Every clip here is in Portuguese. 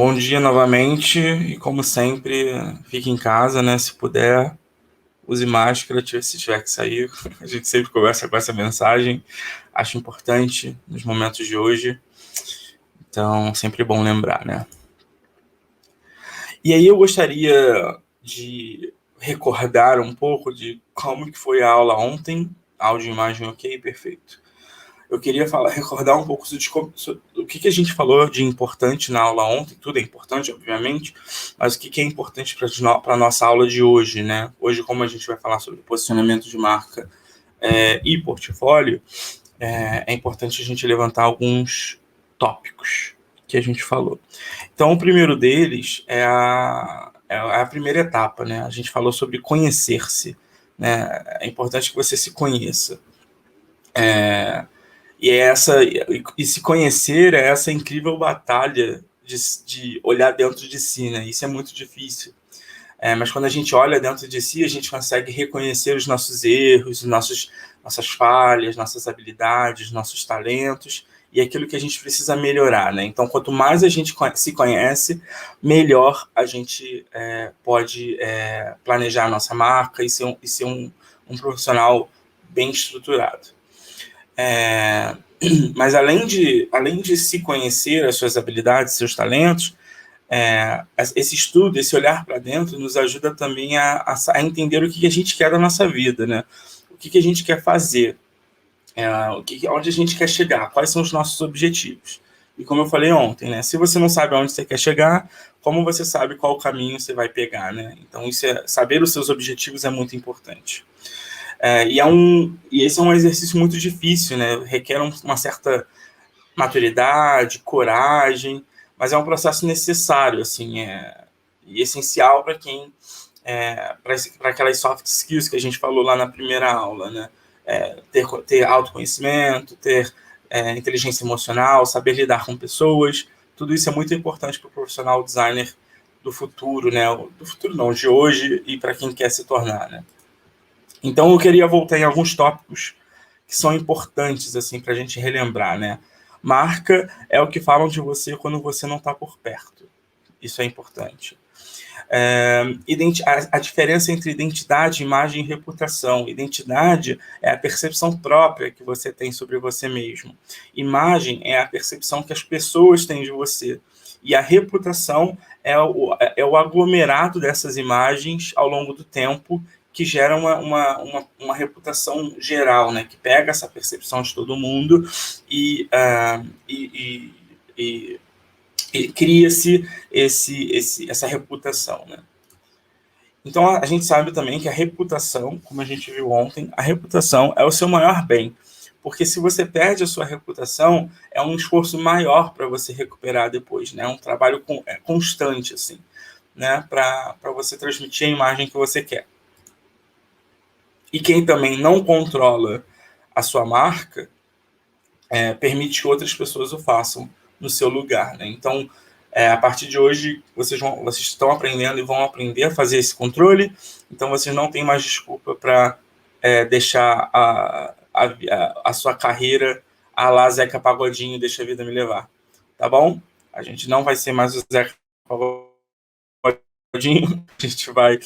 bom dia novamente e, como sempre, fique em casa, né? Se puder, use máscara se tiver que sair. A gente sempre conversa com essa mensagem, acho importante nos momentos de hoje, então sempre bom lembrar, né? E aí eu gostaria de recordar um pouco de como que foi a aula ontem. Áudio e imagem ok, perfeito. Eu queria recordar um pouco do que a gente falou de importante na aula ontem. Tudo é importante, obviamente, mas o que é importante para a nossa aula de hoje, né? Hoje, como a gente vai falar sobre posicionamento de marca e portfólio, é importante a gente levantar alguns tópicos que a gente falou. Então, o primeiro deles é a primeira etapa, né? A gente falou sobre conhecer-se, né? É importante que você se conheça. E se conhecer é essa incrível batalha de olhar dentro de si, né? Isso é muito difícil. Mas quando a gente olha dentro de si, a gente consegue reconhecer os nossos erros, nossas falhas, nossas habilidades, nossos talentos e aquilo que a gente precisa melhorar, né? Então, quanto mais a gente se conhece, melhor a gente pode planejar a nossa marca e ser um profissional bem estruturado. Mas além de se conhecer as suas habilidades, seus talentos, esse estudo, esse olhar para dentro nos ajuda também a entender o que a gente quer da nossa vida, né? O que a gente quer fazer, onde a gente quer chegar, quais são os nossos objetivos. E como eu falei ontem, né? Se você não sabe aonde você quer chegar, como você sabe qual caminho você vai pegar, né? Então, saber os seus objetivos é muito importante. E esse é um exercício muito difícil, né? Requer uma certa maturidade, coragem, mas é um processo necessário, assim, e essencial para quem para aquelas soft skills que a gente falou lá na primeira aula, né? Ter autoconhecimento, ter inteligência emocional, saber lidar com pessoas, tudo isso é muito importante para o profissional designer do futuro, né? Do futuro não, de hoje e para quem quer se tornar, né? Então eu queria voltar em alguns tópicos que são importantes assim para a gente relembrar, né? Marca é o que falam de você quando você não está por perto. Isso é importante. A diferença entre identidade, imagem e reputação. Identidade é a percepção própria que você tem sobre você mesmo. Imagem é a percepção que as pessoas têm de você. E a reputação é o aglomerado dessas imagens ao longo do tempo que gera uma reputação geral, né? Que pega essa percepção de todo mundo e cria-se essa reputação, né? Então, a gente sabe também que a reputação, como a gente viu ontem, a reputação é o seu maior bem. Porque se você perde a sua reputação, é um esforço maior para você recuperar depois, né? É um trabalho constante, assim, né? Para você transmitir a imagem que você quer. E quem também não controla a sua marca, permite que outras pessoas o façam no seu lugar, né? Então, a partir de hoje, vocês estão aprendendo e vão aprender a fazer esse controle, então vocês não têm mais desculpa para deixar a sua carreira à la Zeca Pagodinho, deixa a vida me levar, tá bom? A gente não vai ser mais o Zeca Pagodinho, a gente vai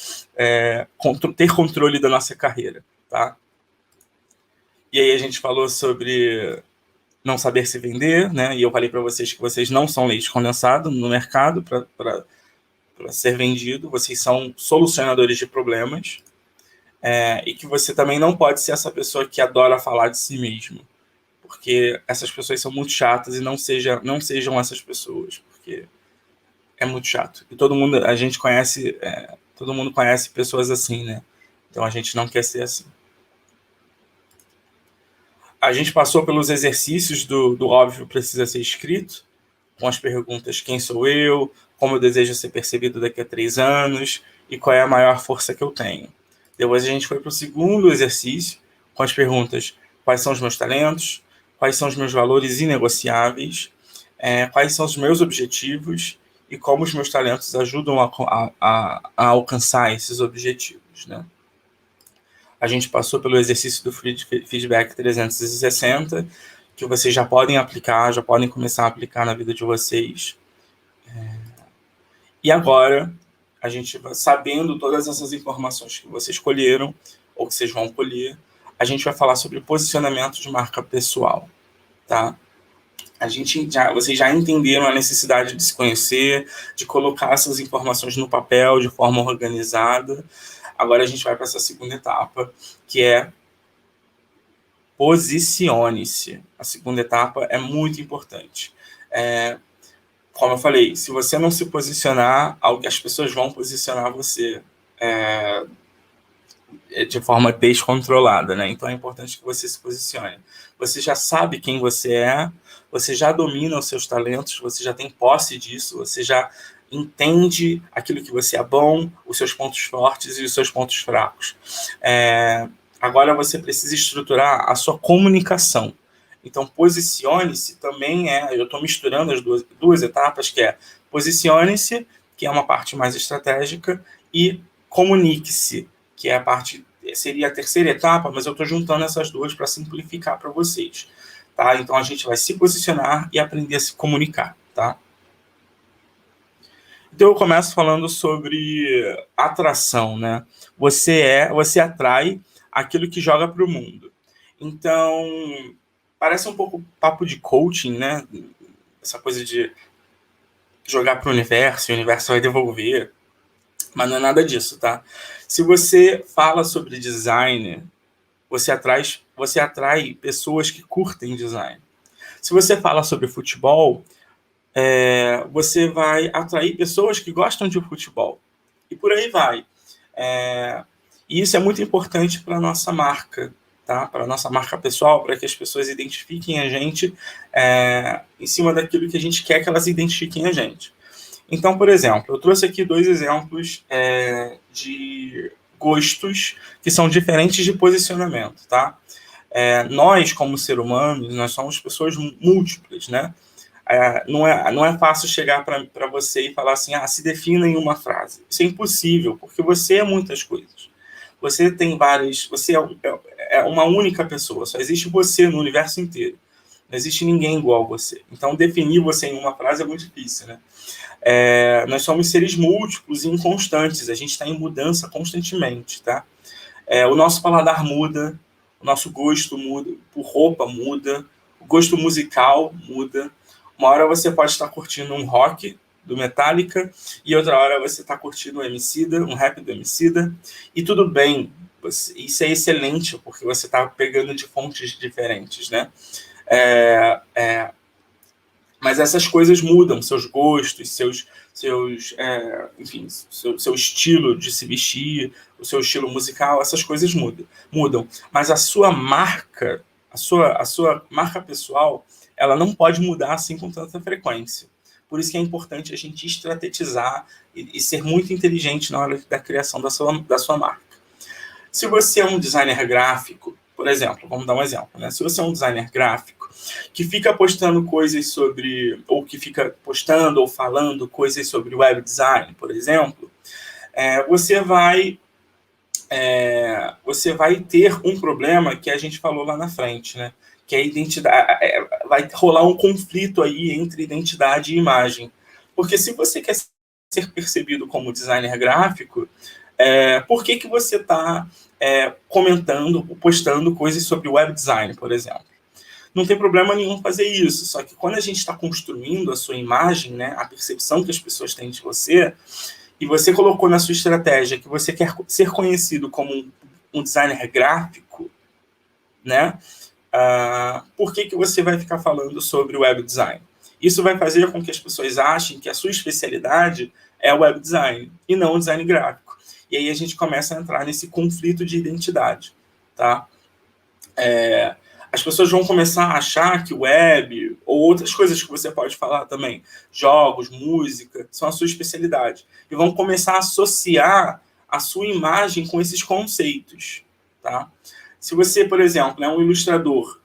ter controle da nossa carreira, tá? E aí a gente falou sobre não saber se vender, né? E eu falei para vocês que vocês não são leite condensado no mercado para ser vendido, vocês são solucionadores de problemas, e que você também não pode ser essa pessoa que adora falar de si mesmo, porque essas pessoas são muito chatas e não sejam essas pessoas, porque é muito chato. E todo mundo conhece pessoas assim, né? Então a gente não quer ser assim. A gente passou pelos exercícios do óbvio precisa ser escrito, com as perguntas quem sou eu, como eu desejo ser percebido daqui a 3 anos e qual é a maior força que eu tenho. Depois a gente foi para o segundo exercício, com as perguntas quais são os meus talentos, quais são os meus valores inegociáveis, quais são os meus objetivos e como os meus talentos ajudam a alcançar esses objetivos, né? A gente passou pelo exercício do Feedback 360, que vocês já podem aplicar, já podem começar a aplicar na vida de vocês. E agora, a gente vai sabendo todas essas informações que vocês escolheram, ou que vocês vão colher, a gente vai falar sobre posicionamento de marca pessoal, tá? Vocês já entenderam a necessidade de se conhecer, de colocar essas informações no papel de forma organizada. Agora a gente vai para essa segunda etapa, que é posicione-se. A segunda etapa é muito importante. Como eu falei, se você não se posicionar, as pessoas vão posicionar você de forma descontrolada, né? Então é importante que você se posicione. Você já sabe quem você é, você já domina os seus talentos, você já tem posse disso, você já entende aquilo que você é bom, os seus pontos fortes e os seus pontos fracos. Agora você precisa estruturar a sua comunicação. Então, posicione-se também eu estou misturando as duas etapas, que é posicione-se, que é uma parte mais estratégica, e comunique-se, que é seria a terceira etapa, mas eu estou juntando essas duas para simplificar para vocês. Tá? Então, a gente vai se posicionar e aprender a se comunicar. Tá? Então, eu começo falando sobre atração, né? Você atrai aquilo que joga para o mundo. Então, parece um pouco papo de coaching, né? Essa coisa de jogar para o universo, e o universo vai devolver. Mas não é nada disso, tá? Se você fala sobre design, você atrai pessoas que curtem design. Se você fala sobre futebol, você vai atrair pessoas que gostam de futebol. E por aí vai. E isso é muito importante para a nossa marca, tá? Para a nossa marca pessoal, para que as pessoas identifiquem a gente em cima daquilo que a gente quer que elas identifiquem a gente. Então, por exemplo, eu trouxe aqui 2 exemplos de gostos que são diferentes de posicionamento, tá? Nós, como ser humanos, nós somos pessoas múltiplas, né? Não é fácil chegar para você e falar assim, se defina em uma frase. Isso é impossível, porque você é muitas coisas. Você tem várias... Você é uma única pessoa, só existe você no universo inteiro. Não existe ninguém igual a você. Então, definir você em uma frase é muito difícil, né? Nós somos seres múltiplos e inconstantes, a gente está em mudança constantemente, tá? O nosso paladar muda, o nosso gosto muda, por roupa muda, o gosto musical muda. Uma hora você pode estar curtindo um rock do Metallica e outra hora você está curtindo um rap do Emicida, e tudo bem, isso é excelente, porque você está pegando de fontes diferentes, né? Mas essas coisas mudam, seus gostos, enfim, seu estilo de se vestir, o seu estilo musical, essas coisas mudam. Mas a sua marca, a sua marca pessoal, ela não pode mudar assim com tanta frequência. Por isso que é importante a gente estrategizar e ser muito inteligente na hora da criação da sua marca. Se você é um designer gráfico, por exemplo, vamos dar um exemplo, né? Se você é um designer gráfico que fica postando coisas sobre, ou que fica postando ou falando coisas sobre web design, por exemplo, você vai ter um problema que a gente falou lá na frente, né? Que é a identidade. Vai rolar um conflito aí entre identidade e imagem. Porque se você quer ser percebido como designer gráfico, por que você está comentando, postando coisas sobre web design, por exemplo? Não tem problema nenhum fazer isso, só que quando a gente está construindo a sua imagem, né, a percepção que as pessoas têm de você, e você colocou na sua estratégia que você quer ser conhecido como um designer gráfico, né, por que você vai ficar falando sobre web design? Isso vai fazer com que as pessoas achem que a sua especialidade é o web design e não o design gráfico. E aí a gente começa a entrar nesse conflito de identidade, tá? As pessoas vão começar a achar que web, ou outras coisas que você pode falar também, jogos, música, são a sua especialidade. E vão começar a associar a sua imagem com esses conceitos, tá? Se você, por exemplo, é um ilustrador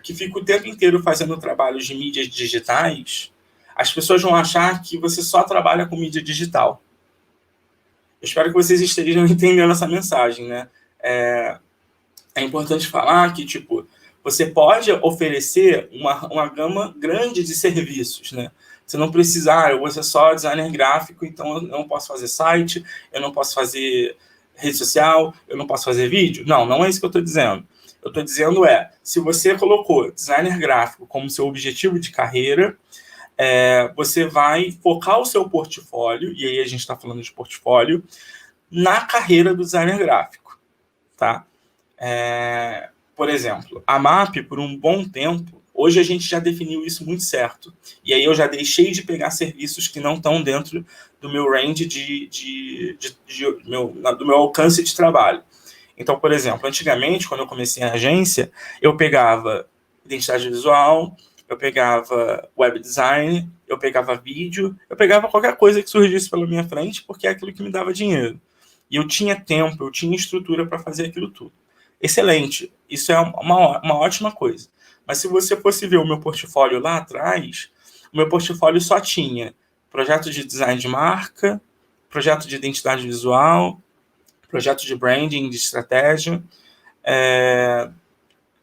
que fica o tempo inteiro fazendo trabalhos de mídias digitais, as pessoas vão achar que você só trabalha com mídia digital. Eu espero que vocês estejam entendendo essa mensagem, né? É importante falar que, tipo, você pode oferecer uma gama grande de serviços, né? Você não precisa, eu vou ser só designer gráfico, então eu não posso fazer site, eu não posso fazer rede social, eu não posso fazer vídeo. Não, não é isso que eu estou dizendo. Eu estou dizendo se você colocou designer gráfico como seu objetivo de carreira, você vai focar o seu portfólio, e aí a gente está falando de portfólio, na carreira do designer gráfico, tá? Por exemplo, a MAP, por um bom tempo, hoje a gente já definiu isso muito certo. E aí eu já deixei de pegar serviços que não estão dentro do meu range do meu alcance de trabalho. Então, por exemplo, antigamente, quando eu comecei a agência, eu pegava identidade visual, eu pegava web design, eu pegava vídeo, eu pegava qualquer coisa que surgisse pela minha frente, porque é aquilo que me dava dinheiro. E eu tinha tempo, eu tinha estrutura para fazer aquilo tudo. Excelente, isso é uma ótima coisa. Mas se você fosse ver o meu portfólio lá atrás, o meu portfólio só tinha projeto de design de marca, projeto de identidade visual, projeto de branding, de estratégia.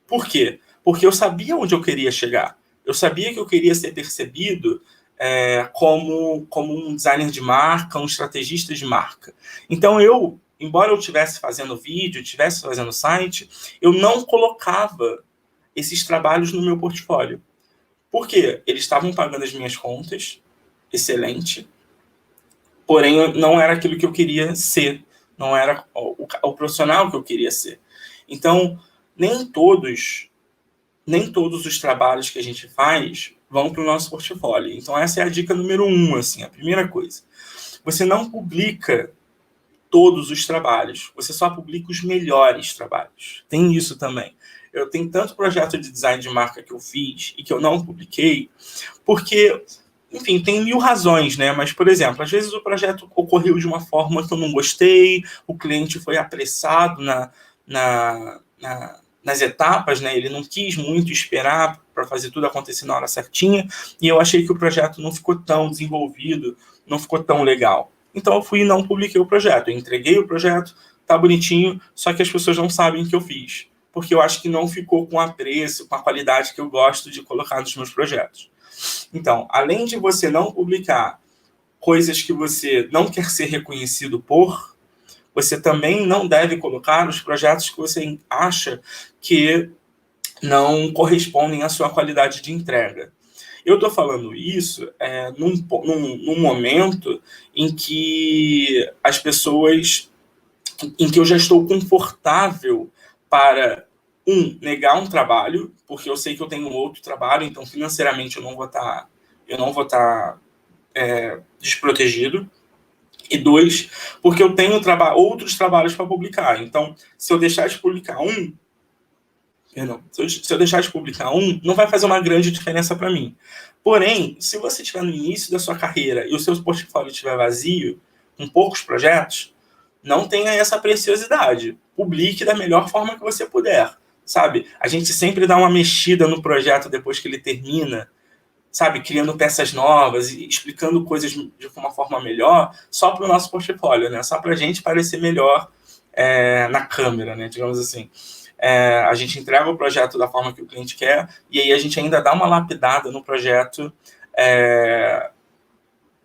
Por quê? Porque eu sabia onde eu queria chegar. Eu sabia que eu queria ser percebido como um designer de marca, um estrategista de marca. Então, embora eu estivesse fazendo vídeo, estivesse fazendo site, eu não colocava esses trabalhos no meu portfólio. Por quê? Eles estavam pagando as minhas contas, excelente, porém não era aquilo que eu queria ser, não era o profissional que eu queria ser. Então, nem todos os trabalhos que a gente faz vão para o nosso portfólio. Então, essa é a dica número 1, assim, a primeira coisa. Você não publica todos os trabalhos, você só publica os melhores trabalhos. Tem isso também. Eu tenho tanto projeto de design de marca que eu fiz e que eu não publiquei, porque, enfim, tem 1000 razões, né? Mas, por exemplo, às vezes o projeto ocorreu de uma forma que eu não gostei, o cliente foi apressado nas etapas, né? Ele não quis muito esperar para fazer tudo acontecer na hora certinha, e eu achei que o projeto não ficou tão desenvolvido, não ficou tão legal. Então eu fui e não publiquei o projeto. Eu entreguei o projeto, tá bonitinho, só que as pessoas não sabem que eu fiz, porque eu acho que não ficou com apreço, com a qualidade que eu gosto de colocar nos meus projetos. Então, além de você não publicar coisas que você não quer ser reconhecido por, você também não deve colocar os projetos que você acha que não correspondem à sua qualidade de entrega. Eu estou falando isso num momento em que as pessoas, em que eu já estou confortável para, negar um trabalho, porque eu sei que eu tenho outro trabalho, então financeiramente eu não vou estar desprotegido. E 2, porque eu tenho outros trabalhos para publicar. Então, se eu deixar de publicar se eu deixar de publicar não vai fazer uma grande diferença para mim. Porém, se você estiver no início da sua carreira e o seu portfólio estiver vazio, com poucos projetos, não tenha essa preciosidade. Publique da melhor forma que você puder, sabe? A gente sempre dá uma mexida no projeto depois que ele termina, sabe? Criando peças novas e explicando coisas de uma forma melhor, só para o nosso portfólio, né? Só para a gente parecer melhor na câmera, né? Digamos assim. A gente entrega o projeto da forma que o cliente quer e aí a gente ainda dá uma lapidada no projeto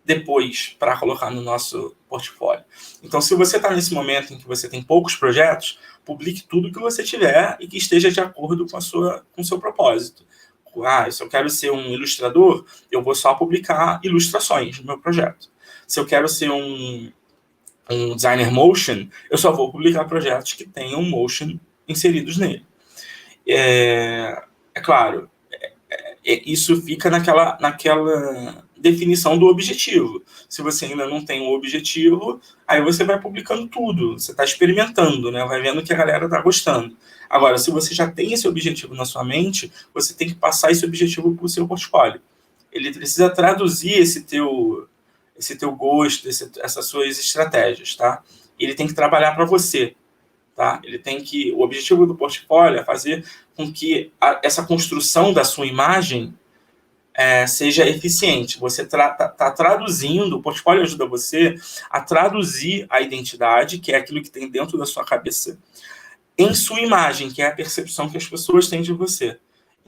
depois para colocar no nosso portfólio. Então, se você está nesse momento em que você tem poucos projetos, publique tudo que você tiver e que esteja de acordo com o seu propósito. Se eu quero ser um ilustrador, eu vou só publicar ilustrações no meu projeto. Se eu quero ser um designer motion, eu só vou publicar projetos que tenham motion inseridos nele. Claro, isso fica naquela definição do objetivo. Se você ainda não tem um objetivo, aí você vai publicando tudo, você está experimentando, né? Vai vendo que a galera está gostando. Agora, se você já tem esse objetivo na sua mente, você tem que passar esse objetivo para o seu portfólio. Ele precisa traduzir esse teu gosto, essas suas estratégias, tá? Ele tem que trabalhar para você. Tá? O objetivo do portfólio é fazer com que essa construção da sua imagem seja eficiente. Você está traduzindo, o portfólio ajuda você a traduzir a identidade, que é aquilo que tem dentro da sua cabeça, em sua imagem, que é a percepção que as pessoas têm de você.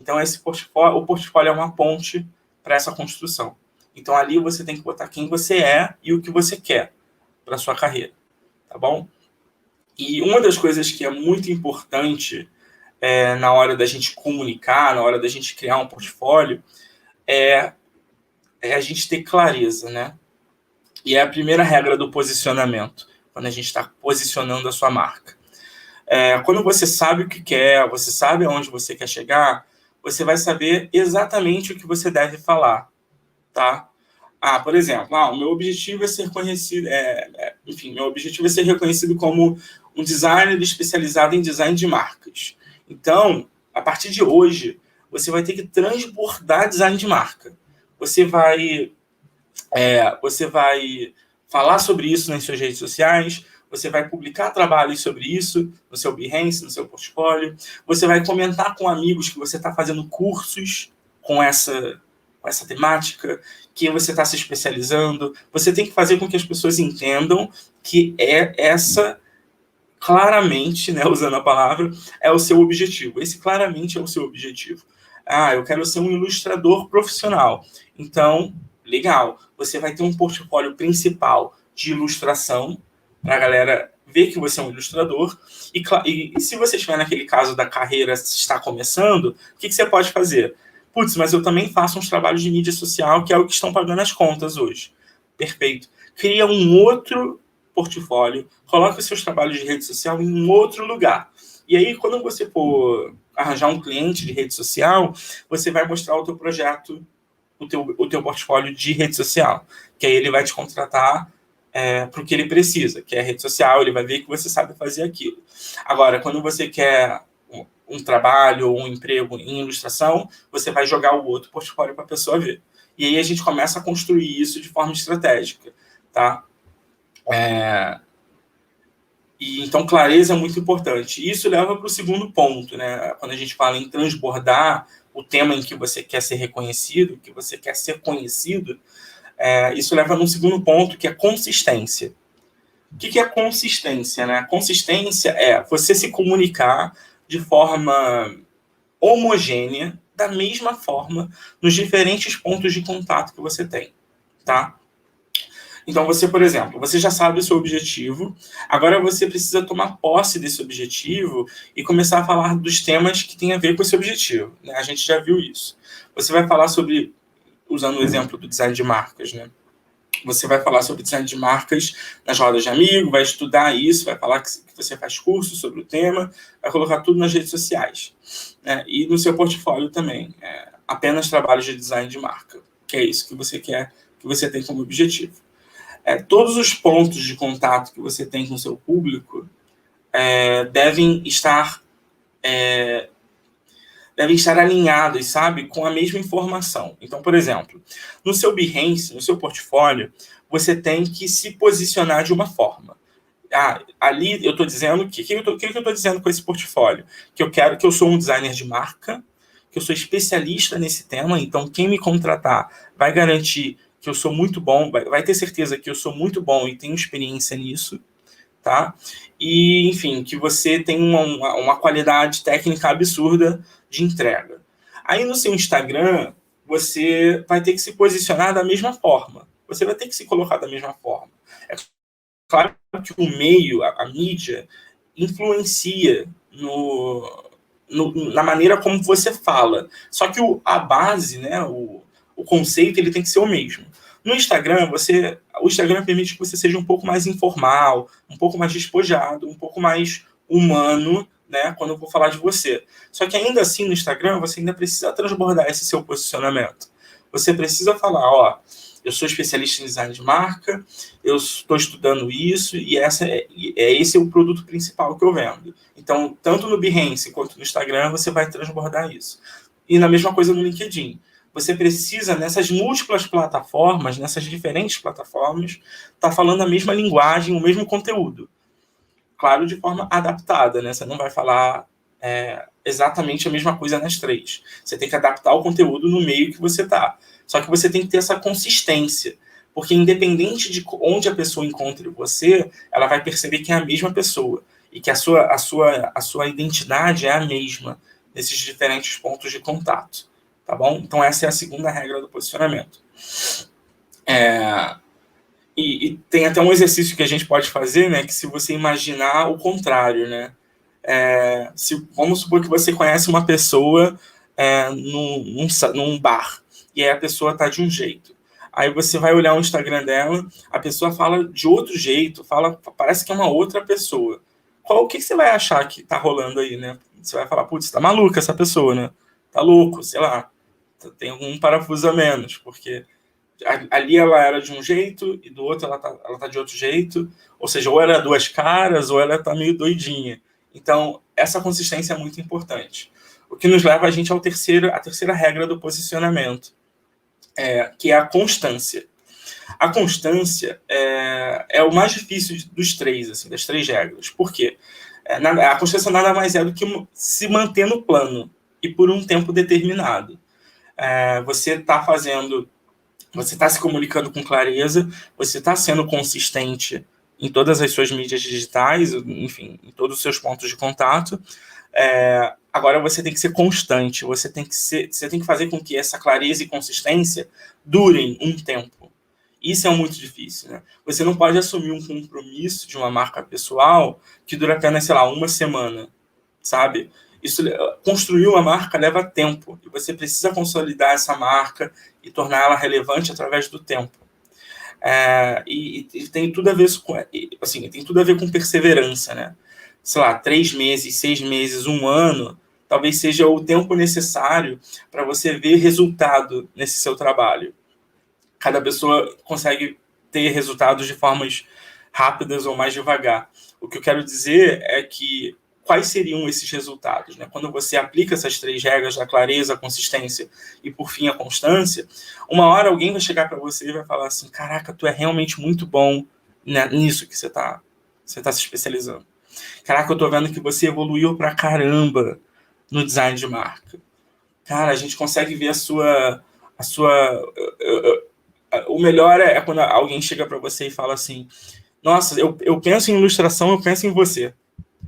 Então, o portfólio é uma ponte para essa construção. Então, ali você tem que botar quem você é e o que você quer para sua carreira, tá bom? E uma das coisas que é muito importante na hora da gente comunicar, na hora da gente criar um portfólio, é a gente ter clareza, né? E é a primeira regra do posicionamento, quando a gente está posicionando a sua marca. Quando você sabe o que quer, você sabe aonde você quer chegar, você vai saber exatamente o que você deve falar, tá? Por exemplo, o meu objetivo é ser conhecido, meu objetivo é ser reconhecido como um designer especializado em design de marcas. Então, a partir de hoje, você vai ter que transbordar design de marca. Você vai falar sobre isso nas suas redes sociais, você vai publicar trabalhos sobre isso no seu Behance, no seu portfólio, você vai comentar com amigos que você está fazendo cursos com essa temática, que você está se especializando. Você tem que fazer com que as pessoas entendam que essa, claramente, né, usando a palavra, é o seu objetivo. Esse claramente é o seu objetivo. Eu quero ser um ilustrador profissional. Então, legal, você vai ter um portfólio principal de ilustração para a galera ver que você é um ilustrador. E se você estiver naquele caso da carreira está começando, o que você pode fazer? Putz, mas eu também faço uns trabalhos de mídia social, que é o que estão pagando as contas hoje. Perfeito. Cria um outro portfólio, coloca os seus trabalhos de rede social em um outro lugar. E aí, quando você for arranjar um cliente de rede social, você vai mostrar o teu projeto, o teu portfólio de rede social, que aí ele vai te contratar para o que ele precisa, que é a rede social, ele vai ver que você sabe fazer aquilo. Agora, quando você quer um trabalho ou um emprego em ilustração, você vai jogar o outro portfólio para a pessoa ver. E aí a gente começa a construir isso de forma estratégica, tá? E então, clareza é muito importante. Isso leva para o segundo ponto, né? Quando a gente fala em transbordar o tema em que você quer ser reconhecido, que você quer ser conhecido, isso leva num segundo ponto, que é consistência. O que é consistência, né? Consistência é você se comunicar de forma homogênea, da mesma forma, nos diferentes pontos de contato que você tem, tá? Então, você, por exemplo, você já sabe o seu objetivo, agora você precisa tomar posse desse objetivo e começar a falar dos temas que têm a ver com esse objetivo, né? A gente já viu isso. Você vai falar sobre, usando o exemplo do design de marcas, né? Você vai falar sobre design de marcas nas rodas de amigo, vai estudar isso, vai falar que você faz curso sobre o tema, vai colocar tudo nas redes sociais, né? E no seu portfólio também, apenas trabalhos de design de marca, que é isso que você quer, que você tem como objetivo. Todos os pontos de contato que você tem com o seu público devem estar alinhados, sabe, com a mesma informação. Então, por exemplo, no seu Behance, no seu portfólio, você tem que se posicionar de uma forma. Ali eu estou dizendo o que eu estou dizendo com esse portfólio? Que eu sou um designer de marca, que eu sou especialista nesse tema, então quem me contratar vai garantir que eu sou muito bom, vai ter certeza que eu sou muito bom e tenho experiência nisso, tá? E, enfim, que você tem uma qualidade técnica absurda de entrega. Aí no seu Instagram, você vai ter que se posicionar da mesma forma. Você vai ter que se colocar da mesma forma. É claro que o meio, a mídia, influencia na maneira como você fala. Só que a base, né, o conceito, ele tem que ser o mesmo. No Instagram, o Instagram permite que você seja um pouco mais informal, um pouco mais despojado, um pouco mais humano, né, quando eu vou falar de você. Só que ainda assim, no Instagram, você ainda precisa transbordar esse seu posicionamento. Você precisa falar, eu sou especialista em design de marca, eu estou estudando isso, e esse é o produto principal que eu vendo. Então, tanto no Behance quanto no Instagram, você vai transbordar isso. E na mesma coisa no LinkedIn. Você precisa, nessas múltiplas plataformas, nessas diferentes plataformas, estar falando a mesma linguagem, o mesmo conteúdo. Claro, de forma adaptada, né? Você não vai falar exatamente a mesma coisa nas três. Você tem que adaptar o conteúdo no meio que você está. Só que você tem que ter essa consistência. Porque independente de onde a pessoa encontre você, ela vai perceber que é a mesma pessoa. E que a sua identidade é a mesma nesses diferentes pontos de contato. Tá bom? Então, essa é a segunda regra do posicionamento. É, e tem até um exercício que a gente pode fazer, né? Que se você imaginar o contrário, né? Vamos supor que você conhece uma pessoa num bar, e aí a pessoa tá de um jeito. Aí você vai olhar o Instagram dela, a pessoa fala de outro jeito, parece que é uma outra pessoa. O que você vai achar que tá rolando aí, né? Você vai falar, putz, tá maluca essa pessoa, né? Tá louco, sei lá. Tem algum parafuso a menos, porque ali ela era de um jeito e do outro ela tá de outro jeito. Ou seja, ou ela é duas caras ou ela tá meio doidinha. Então, essa consistência é muito importante. O que nos leva a gente à terceira regra do posicionamento, que é a constância. A constância é o mais difícil dos três, assim, das três regras. Por quê? A constância nada mais é do que se manter no plano e por um tempo determinado. Você está se comunicando com clareza, você está sendo consistente em todas as suas mídias digitais, enfim, em todos os seus pontos de contato. Agora você tem que ser constante, você tem que fazer com que essa clareza e consistência durem um tempo. Isso é muito difícil, né? Você não pode assumir um compromisso de uma marca pessoal que dura apenas, sei lá, uma semana, sabe? Construir uma marca leva tempo, e você precisa consolidar essa marca e torná-la relevante através do tempo. E tem tudo a ver com, assim, tem tudo a ver com perseverança, né? Sei lá, 3 meses, 6 meses, 1 ano, talvez seja o tempo necessário para você ver resultado nesse seu trabalho. Cada pessoa consegue ter resultados de formas rápidas ou mais devagar. O que eu quero dizer é que quais seriam esses resultados, né? Quando você aplica essas 3 regras da clareza, a consistência e, por fim, a constância, uma hora alguém vai chegar para você e vai falar assim, caraca, tu é realmente muito bom, né, nisso que você tá se especializando. Caraca, eu tô vendo que você evoluiu pra caramba no design de marca. Cara, a gente consegue ver a sua o melhor é quando alguém chega para você e fala assim, nossa, eu penso em ilustração, eu penso em você.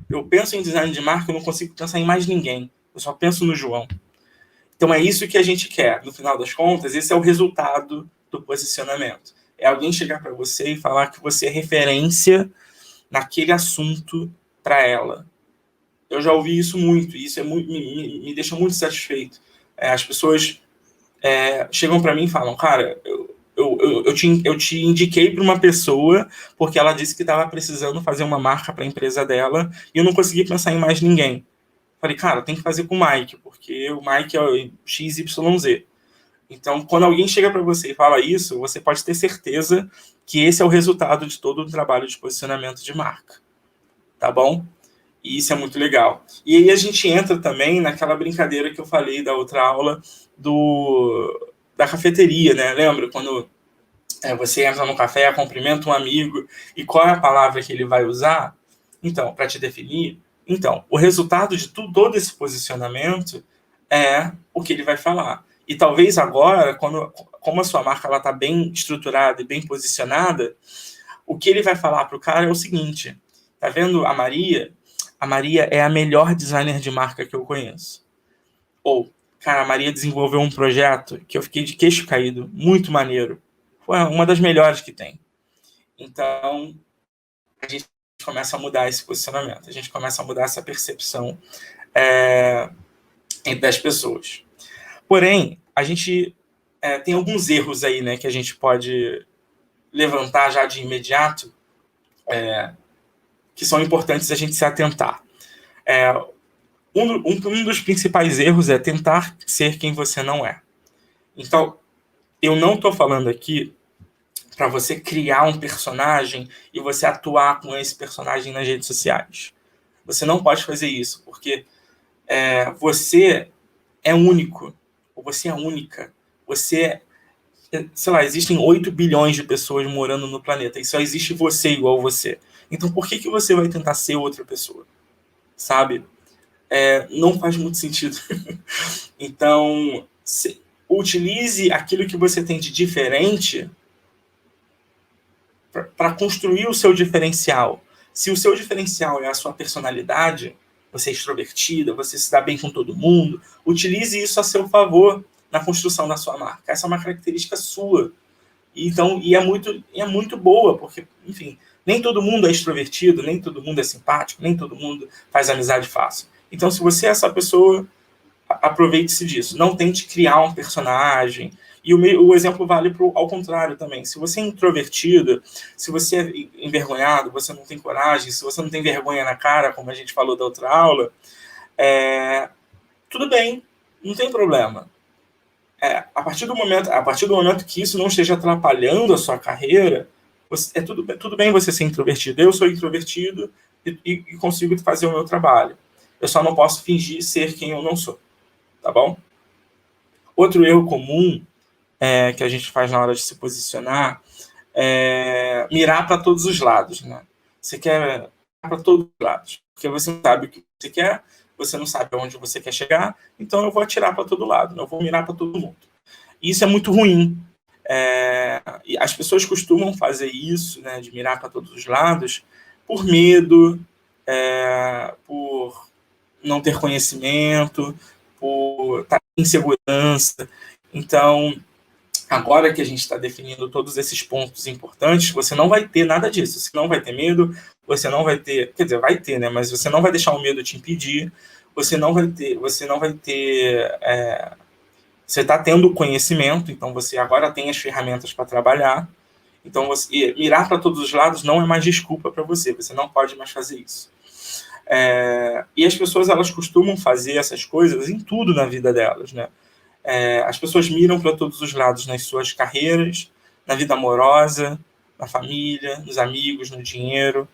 Eu penso em design de marca, eu não consigo pensar em mais ninguém. Eu só penso no João. Então é isso que a gente quer. No final das contas, esse é o resultado do posicionamento. É alguém chegar para você e falar que você é referência naquele assunto para ela. Eu já ouvi isso muito, e isso me deixa muito satisfeito. As pessoas chegam para mim e falam, cara, eu te indiquei para uma pessoa porque ela disse que estava precisando fazer uma marca para a empresa dela e eu não consegui pensar em mais ninguém. Falei, cara, tem que fazer com o Mike, porque o Mike é o XYZ. Então, quando alguém chega para você e fala isso, você pode ter certeza que esse é o resultado de todo o trabalho de posicionamento de marca. Tá bom? E isso é muito legal. E aí a gente entra também naquela brincadeira que eu falei da outra aula da cafeteria, né? Lembra quando você entra no café, cumprimenta um amigo, e qual é a palavra que ele vai usar? Então, para te definir, então, o resultado de todo esse posicionamento é o que ele vai falar. E talvez agora, como a sua marca está bem estruturada e bem posicionada, o que ele vai falar para o cara é o seguinte, tá vendo a Maria? A Maria é a melhor designer de marca que eu conheço. Ou, cara, a Maria desenvolveu um projeto que eu fiquei de queixo caído, muito maneiro. Foi uma das melhores que tem. Então, a gente começa a mudar esse posicionamento, a gente começa a mudar essa percepção entre as pessoas. Porém, a gente tem alguns erros aí, né, que a gente pode levantar já de imediato, que são importantes a gente se atentar. Um dos principais erros é tentar ser quem você não é. Então, eu não estou falando aqui para você criar um personagem e você atuar com esse personagem nas redes sociais. Você não pode fazer isso, porque você é único, ou você é única. Você, sei lá, existem 8 bilhões de pessoas morando no planeta e só existe você igual você. Então, por que você vai tentar ser outra pessoa? Sabe? Não faz muito sentido. Então, utilize aquilo que você tem de diferente para construir o seu diferencial. Se o seu diferencial é a sua personalidade, você é extrovertida, você se dá bem com todo mundo, utilize isso a seu favor na construção da sua marca. Essa é uma característica sua. Então, é muito boa, porque, enfim, nem todo mundo é extrovertido, nem todo mundo é simpático, nem todo mundo faz amizade fácil. Então, se você é essa pessoa, aproveite-se disso. Não tente criar um personagem. E o exemplo vale ao contrário também. Se você é introvertido, se você é envergonhado, você não tem coragem, se você não tem vergonha na cara, como a gente falou da outra aula, tudo bem, não tem problema. A partir do momento que isso não esteja atrapalhando a sua carreira, tudo bem você ser introvertido. Eu sou introvertido e consigo fazer o meu trabalho. Eu só não posso fingir ser quem eu não sou. Tá bom? Outro erro comum que a gente faz na hora de se posicionar é mirar para todos os lados. Né? Você quer mirar para todos os lados, porque você não sabe o que você quer, você não sabe aonde você quer chegar, então eu vou atirar para todo lado, eu vou mirar para todo mundo. E isso é muito ruim. E as pessoas costumam fazer isso, né, de mirar para todos os lados, por medo, por não ter conhecimento, por estar em insegurança. Então, agora que a gente está definindo todos esses pontos importantes, você não vai ter nada disso. Você não vai ter medo, você não vai ter... Quer dizer, vai ter, né? Mas você não vai deixar o medo te impedir, você não vai ter... Você está tendo conhecimento, então você agora tem as ferramentas para trabalhar. Então, mirar para todos os lados não é mais desculpa para você. Você não pode mais fazer isso. E as pessoas, elas costumam fazer essas coisas em tudo na vida delas, né? As pessoas miram para todos os lados nas suas carreiras, na vida amorosa, na família, nos amigos, no dinheiro,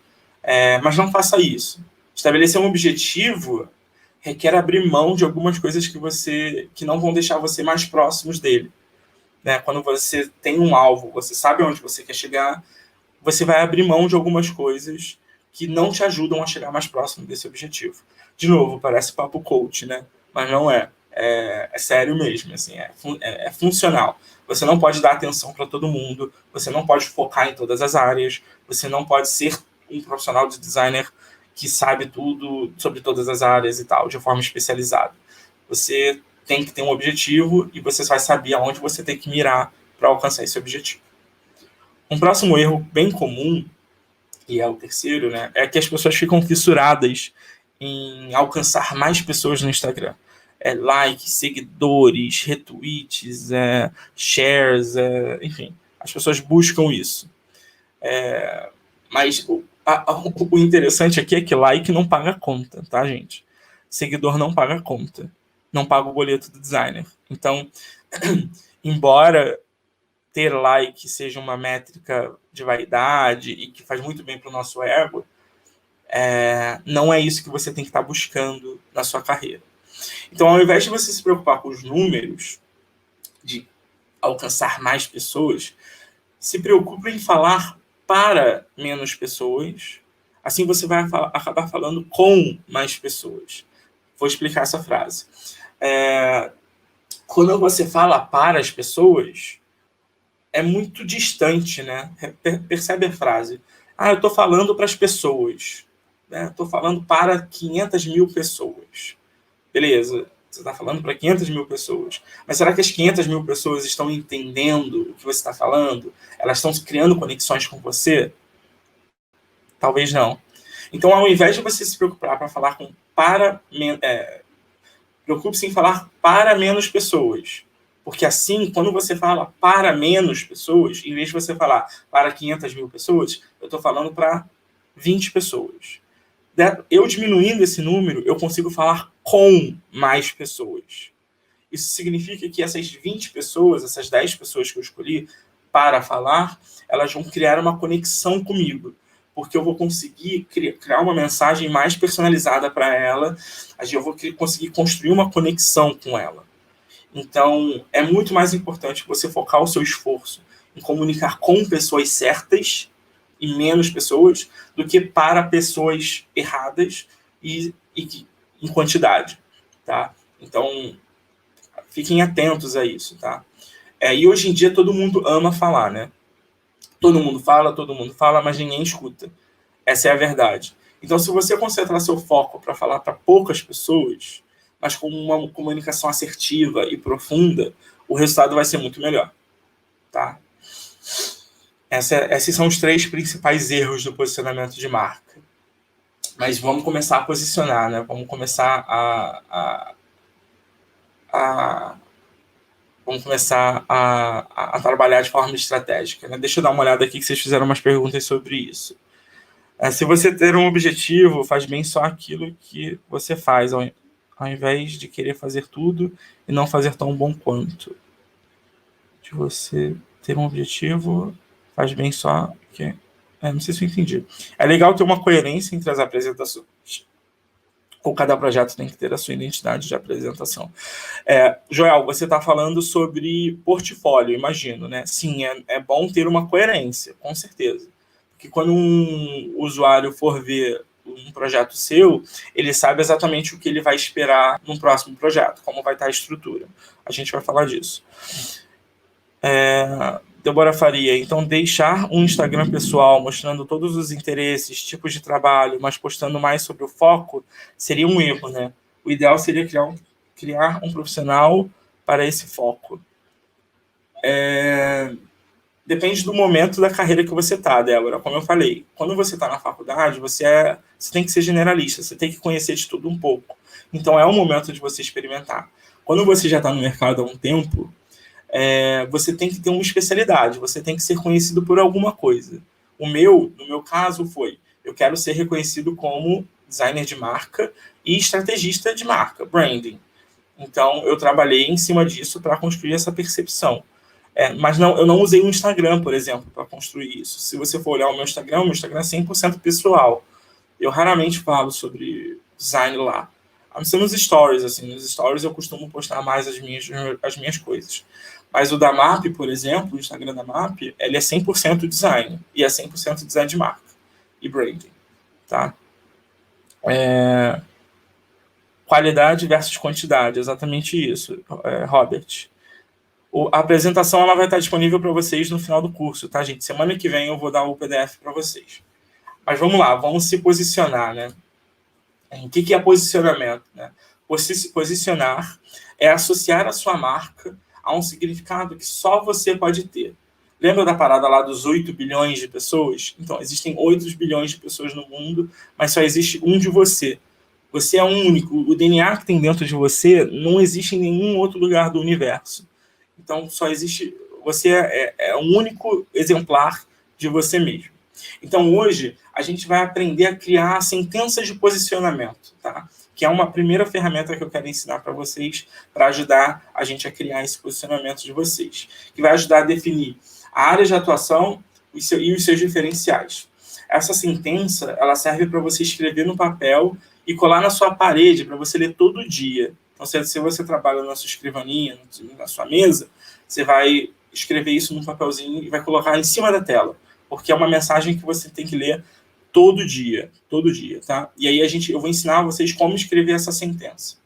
mas não faça isso. Estabelecer um objetivo requer abrir mão de algumas coisas que não vão deixar você mais próximos dele. Né? Quando você tem um alvo, você sabe onde você quer chegar, você vai abrir mão de algumas coisas que não te ajudam a chegar mais próximo desse objetivo. De novo, parece papo coach, né? Mas não é. É sério mesmo, assim, é funcional. Você não pode dar atenção para todo mundo, você não pode focar em todas as áreas, você não pode ser um profissional de designer que sabe tudo sobre todas as áreas e tal, de forma especializada. Você tem que ter um objetivo e você vai saber aonde você tem que mirar para alcançar esse objetivo. Um próximo erro bem comum, e é o terceiro, né, é que as pessoas ficam fissuradas em alcançar mais pessoas no Instagram. Likes, seguidores, retweets, shares, enfim, as pessoas buscam isso. Mas o interessante aqui é que like não paga conta, tá, gente? Seguidor não paga conta, não paga o boleto do designer. Então, embora ter like seja uma métrica de vaidade e que faz muito bem para o nosso ego, não é isso que você tem que estar buscando na sua carreira. Então, ao invés de você se preocupar com os números, de alcançar mais pessoas, se preocupe em falar para menos pessoas, assim você vai acabar falando com mais pessoas. Vou explicar essa frase. Quando você fala para as pessoas, é muito distante, né? Percebe a frase? Eu estou falando para as pessoas. Estou falando para 500 mil pessoas. Beleza, você está falando para 500 mil pessoas. Mas será que as 500 mil pessoas estão entendendo o que você está falando? Elas estão criando conexões com você? Talvez não. Então, ao invés de você se preocupar para falar preocupe-se em falar para menos pessoas. Porque assim, quando você fala para menos pessoas, em vez de você falar para 500 mil pessoas, eu estou falando para 20 pessoas. Eu diminuindo esse número, eu consigo falar com mais pessoas. Isso significa que essas 20 pessoas, essas 10 pessoas que eu escolhi para falar, elas vão criar uma conexão comigo, porque eu vou conseguir criar uma mensagem mais personalizada para ela, eu vou conseguir construir uma conexão com ela. Então, é muito mais importante você focar o seu esforço em comunicar com pessoas certas e menos pessoas do que para pessoas erradas e em quantidade, tá? Então, fiquem atentos a isso, tá? E hoje em dia todo mundo ama falar, né? Todo mundo fala, mas ninguém escuta. Essa é a verdade. Então, se você concentrar seu foco para falar para poucas pessoas, mas com uma comunicação assertiva e profunda, o resultado vai ser muito melhor, tá? Esses são os 3 principais erros do posicionamento de marca. Mas vamos começar a posicionar, né? Vamos começar a trabalhar de forma estratégica, né? Deixa eu dar uma olhada aqui que vocês fizeram umas perguntas sobre isso. Se você ter um objetivo, faz bem só aquilo que você faz, ao invés de querer fazer tudo e não fazer tão bom quanto. De você ter um objetivo, faz bem só que... não sei se eu entendi. É legal ter uma coerência entre as apresentações. Ou cada projeto tem que ter a sua identidade de apresentação. Joel, você está falando sobre portfólio, imagino, né? Sim, é bom ter uma coerência, com certeza. Porque quando um usuário for ver um projeto seu, ele sabe exatamente o que ele vai esperar num próximo projeto, como vai estar a estrutura. A gente vai falar disso. Débora Faria, então deixar um Instagram pessoal mostrando todos os interesses, tipos de trabalho, mas postando mais sobre o foco, seria um erro, né? O ideal seria criar um profissional para esse foco. Depende do momento da carreira que você está, Débora. Como eu falei, quando você está na faculdade, você tem que ser generalista, você tem que conhecer de tudo um pouco. Então é o momento de você experimentar. Quando você já está no mercado há um tempo, você tem que ter uma especialidade, você tem que ser conhecido por alguma coisa. No meu caso, eu quero ser reconhecido como designer de marca e estrategista de marca, branding. Então, eu trabalhei em cima disso para construir essa percepção. Mas eu não usei o Instagram, por exemplo, para construir isso. Se você for olhar o meu Instagram é 100% pessoal. Eu raramente falo sobre design lá. A não ser nos stories, assim. Nos stories eu costumo postar mais as minhas coisas. Mas o da MAP, por exemplo, o Instagram da MAP, ele é 100% design. E é 100% design de marca. E branding. Tá? Qualidade versus quantidade. Exatamente isso, Robert. A apresentação ela vai estar disponível para vocês no final do curso, tá, gente? Semana que vem eu vou dar o PDF para vocês. Mas vamos lá, vamos se posicionar, né? O que é posicionamento? Né? Posicionar é associar a sua marca a um significado que só você pode ter. Lembra da parada lá dos 8 bilhões de pessoas? Então, existem 8 bilhões de pessoas no mundo, mas só existe um de você. Você é único. O DNA que tem dentro de você não existe em nenhum outro lugar do universo. Então, só existe... Você é um único exemplar de você mesmo. Então, hoje, a gente vai aprender a criar sentenças de posicionamento, tá? Que é uma primeira ferramenta que eu quero ensinar para vocês para ajudar a gente a criar esse posicionamento de vocês. Que vai ajudar a definir a área de atuação e os seus diferenciais. Essa sentença, ela serve para você escrever no papel e colar na sua parede para você ler todo dia. Então, se você trabalha na sua escrivaninha, na sua mesa, você vai escrever isso num papelzinho e vai colocar em cima da tela, porque é uma mensagem que você tem que ler todo dia, tá? E aí eu vou ensinar vocês como escrever essa sentença.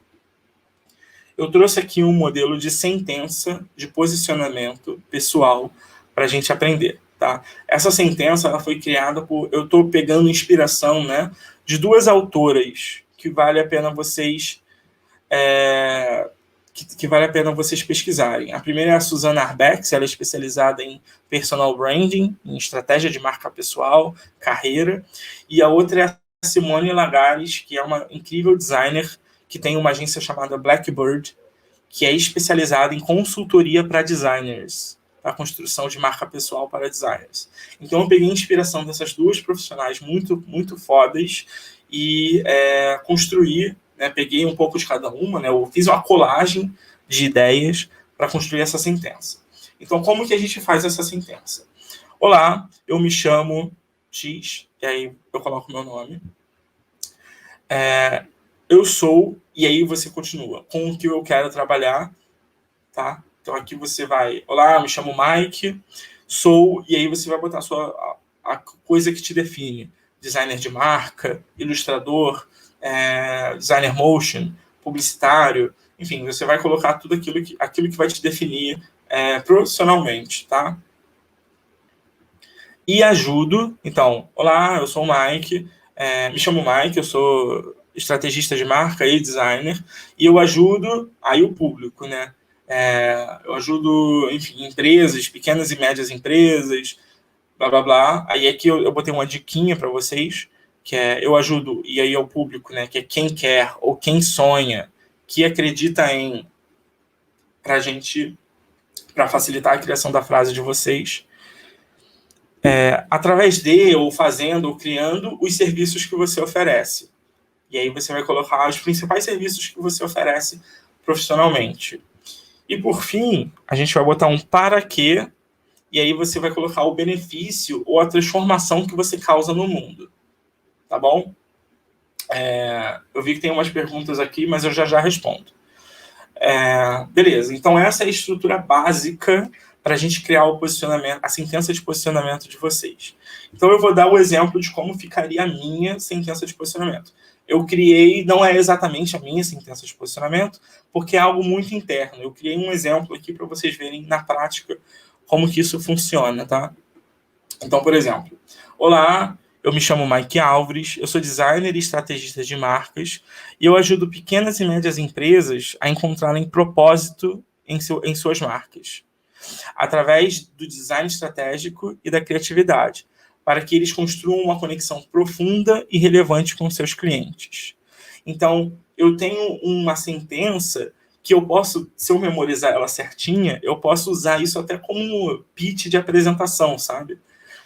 Eu trouxe aqui um modelo de sentença de posicionamento pessoal para a gente aprender, tá? Essa sentença ela foi criada eu estou pegando inspiração, né, de 2 autoras que vale a pena vocês pesquisarem. A primeira é a Susana Arbex, ela é especializada em personal branding, em estratégia de marca pessoal, carreira. E a outra é a Simone Lagares, que é uma incrível designer que tem uma agência chamada Blackbird, que é especializada em consultoria para designers, para a construção de marca pessoal para designers. Então, eu peguei inspiração dessas 2 profissionais muito, muito fodas e construí, né, peguei um pouco de cada uma, né, eu fiz uma colagem de ideias para construir essa sentença. Então, como que a gente faz essa sentença? Olá, eu me chamo X, e aí eu coloco o meu nome. Eu sou, e aí você continua, com o que eu quero trabalhar, tá? Então, aqui você vai, olá, me chamo Mike, sou, e aí você vai botar a coisa que te define. Designer de marca, ilustrador, designer motion, publicitário, enfim, você vai colocar tudo aquilo que vai te definir profissionalmente, tá? E ajudo, então, olá, eu sou o Mike, me chamo Mike, eu sou estrategista de marca e designer, e eu ajudo aí o público, né? Eu ajudo, enfim, empresas, pequenas e médias empresas, blá, blá, blá. Aí aqui eu botei uma diquinha para vocês, que é eu ajudo, e aí é o público, né, que é quem quer ou quem sonha, que acredita em, para facilitar a criação da frase de vocês, através de, ou fazendo, ou criando os serviços que você oferece. E aí você vai colocar os principais serviços que você oferece profissionalmente. E por fim, a gente vai botar um para quê, e aí você vai colocar o benefício ou a transformação que você causa no mundo. Tá bom? Eu vi que tem umas perguntas aqui, mas eu já respondo. Beleza, então essa é a estrutura básica para a gente criar o posicionamento, a sentença de posicionamento de vocês. Então eu vou dar o exemplo de como ficaria a minha sentença de posicionamento. Eu criei, não é exatamente a minha sentença de posicionamento, porque é algo muito interno. Eu criei um exemplo aqui para vocês verem na prática como que isso funciona, tá? Então, por exemplo, olá, eu me chamo Mike Alves, eu sou designer e estrategista de marcas e eu ajudo pequenas e médias empresas a encontrarem propósito em suas marcas, através do design estratégico e da criatividade, para que eles construam uma conexão profunda e relevante com seus clientes. Então, eu tenho uma sentença que eu posso, se eu memorizar ela certinha, eu posso usar isso até como pitch de apresentação, sabe?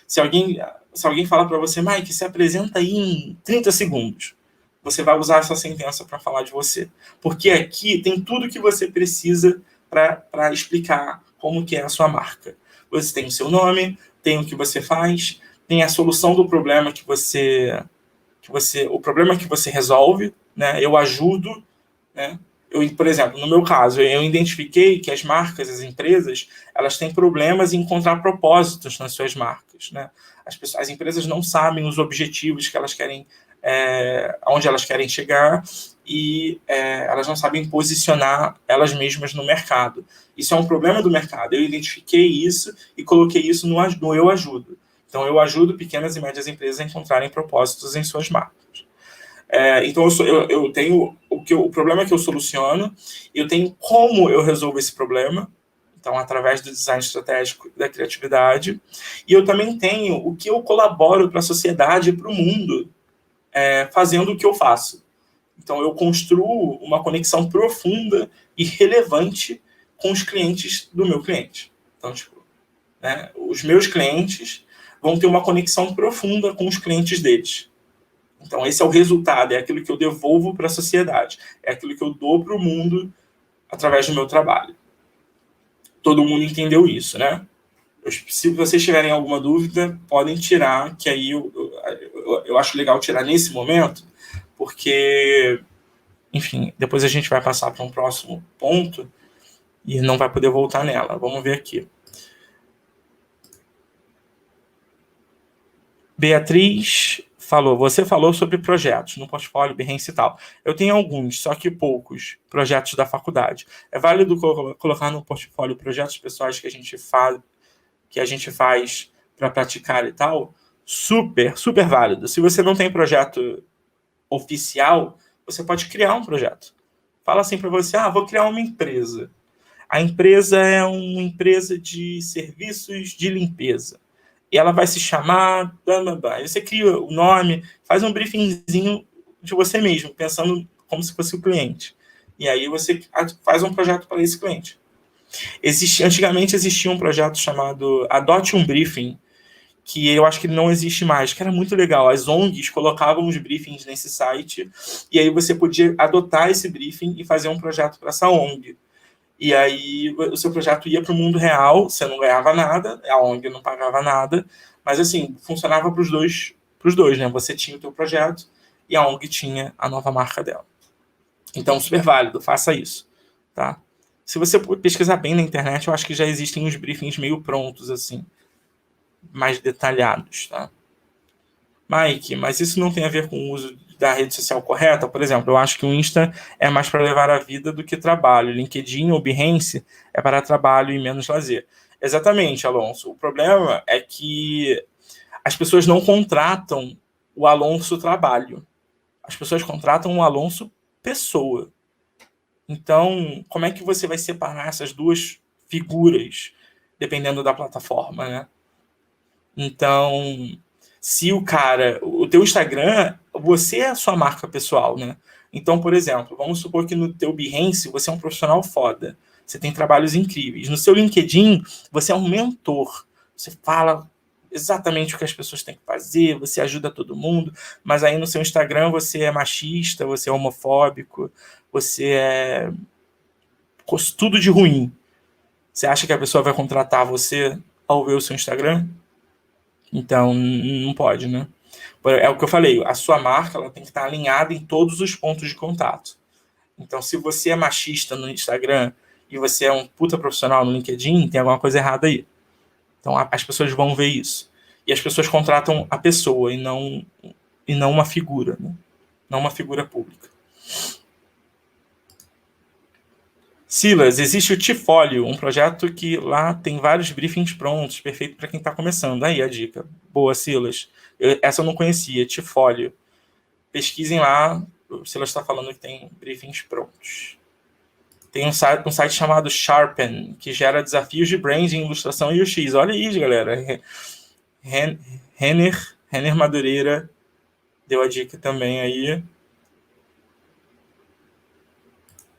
Se alguém falar para você, Mike, se apresenta aí em 30 segundos, você vai usar essa sentença para falar de você. Porque aqui tem tudo que você precisa para explicar como que é a sua marca. Você tem o seu nome, tem o que você faz, tem a solução do problema o problema que você resolve, né? Eu ajudo, né? Por exemplo, no meu caso, eu identifiquei que as marcas, as empresas, elas têm problemas em encontrar propósitos nas suas marcas, né? As empresas não sabem os objetivos que elas querem, aonde elas querem chegar, e elas não sabem posicionar elas mesmas no mercado. Isso é um problema do mercado. Eu identifiquei isso e coloquei isso no Eu Ajudo. Então, eu ajudo pequenas e médias empresas a encontrarem propósitos em suas marcas. Então, eu tenho o problema que eu soluciono, eu tenho como eu resolvo esse problema, então, através do design estratégico e da criatividade, e eu também tenho o que eu colaboro para a sociedade e para o mundo, fazendo o que eu faço. Então, eu construo uma conexão profunda e relevante com os clientes do meu cliente. Então, né, os meus clientes vão ter uma conexão profunda com os clientes deles. Então, esse é o resultado, é aquilo que eu devolvo para a sociedade, é aquilo que eu dou para o mundo através do meu trabalho. Todo mundo entendeu isso, né? Se vocês tiverem alguma dúvida, podem tirar, que aí eu acho legal tirar nesse momento, porque, enfim, depois a gente vai passar para um próximo ponto e não vai poder voltar nela. Vamos ver aqui. Beatriz falou, você falou sobre projetos no portfólio, Behance e tal. Eu tenho alguns, só que poucos, projetos da faculdade. É válido colocar no portfólio projetos pessoais que a gente faz para praticar e tal? Super, super válido. Se você não tem projeto oficial, você pode criar um projeto. Fala assim para você, vou criar uma empresa. A empresa é uma empresa de serviços de limpeza. E ela vai se chamar... Aí você cria o nome, faz um briefingzinho de você mesmo, pensando como se fosse o cliente. E aí você faz um projeto para esse cliente. Antigamente existia um projeto chamado Adote um Briefing, que eu acho que não existe mais, que era muito legal. As ONGs colocavam os briefings nesse site, e aí você podia adotar esse briefing e fazer um projeto para essa ONG. E aí o seu projeto ia para o mundo real, você não ganhava nada, a ONG não pagava nada, mas assim, funcionava para os dois, né? Você tinha o teu projeto e a ONG tinha a nova marca dela. Então, super válido, faça isso, tá? Se você pesquisar bem na internet, eu acho que já existem uns briefings meio prontos, assim, mais detalhados, tá? Mike, mas isso não tem a ver com o uso da rede social correta? Por exemplo, eu acho que o Insta é mais para levar a vida do que trabalho. LinkedIn ou Behance é para trabalho e menos lazer. Exatamente, Alonso. O problema é que as pessoas não contratam o Alonso trabalho. As pessoas contratam o Alonso pessoa. Então, como é que você vai separar essas duas figuras, dependendo da plataforma, né? Então, se o teu Instagram, você é a sua marca pessoal, né? Então, por exemplo, vamos supor que no teu Behance você é um profissional foda, você tem trabalhos incríveis. No seu LinkedIn, você é um mentor, você fala exatamente o que as pessoas têm que fazer, você ajuda todo mundo, mas aí no seu Instagram você é machista, você é homofóbico, você é tudo de ruim. Você acha que a pessoa vai contratar você ao ver o seu Instagram? Então, não pode, né? É o que eu falei, a sua marca ela tem que estar alinhada em todos os pontos de contato. Então, se você é machista no Instagram e você é um puta profissional no LinkedIn, tem alguma coisa errada aí. Então, as pessoas vão ver isso. E as pessoas contratam a pessoa e não uma figura, né? Não uma figura pública. Silas, existe o Tifólio, um projeto que lá tem vários briefings prontos, perfeito para quem está começando. Aí a dica. Boa, Silas. Essa eu não conhecia, Tifólio. Pesquisem lá, o Silas está falando que tem briefings prontos. Tem um site chamado Sharpen, que gera desafios de branding, ilustração e UX. Olha aí, galera. Renner Madureira deu a dica também aí.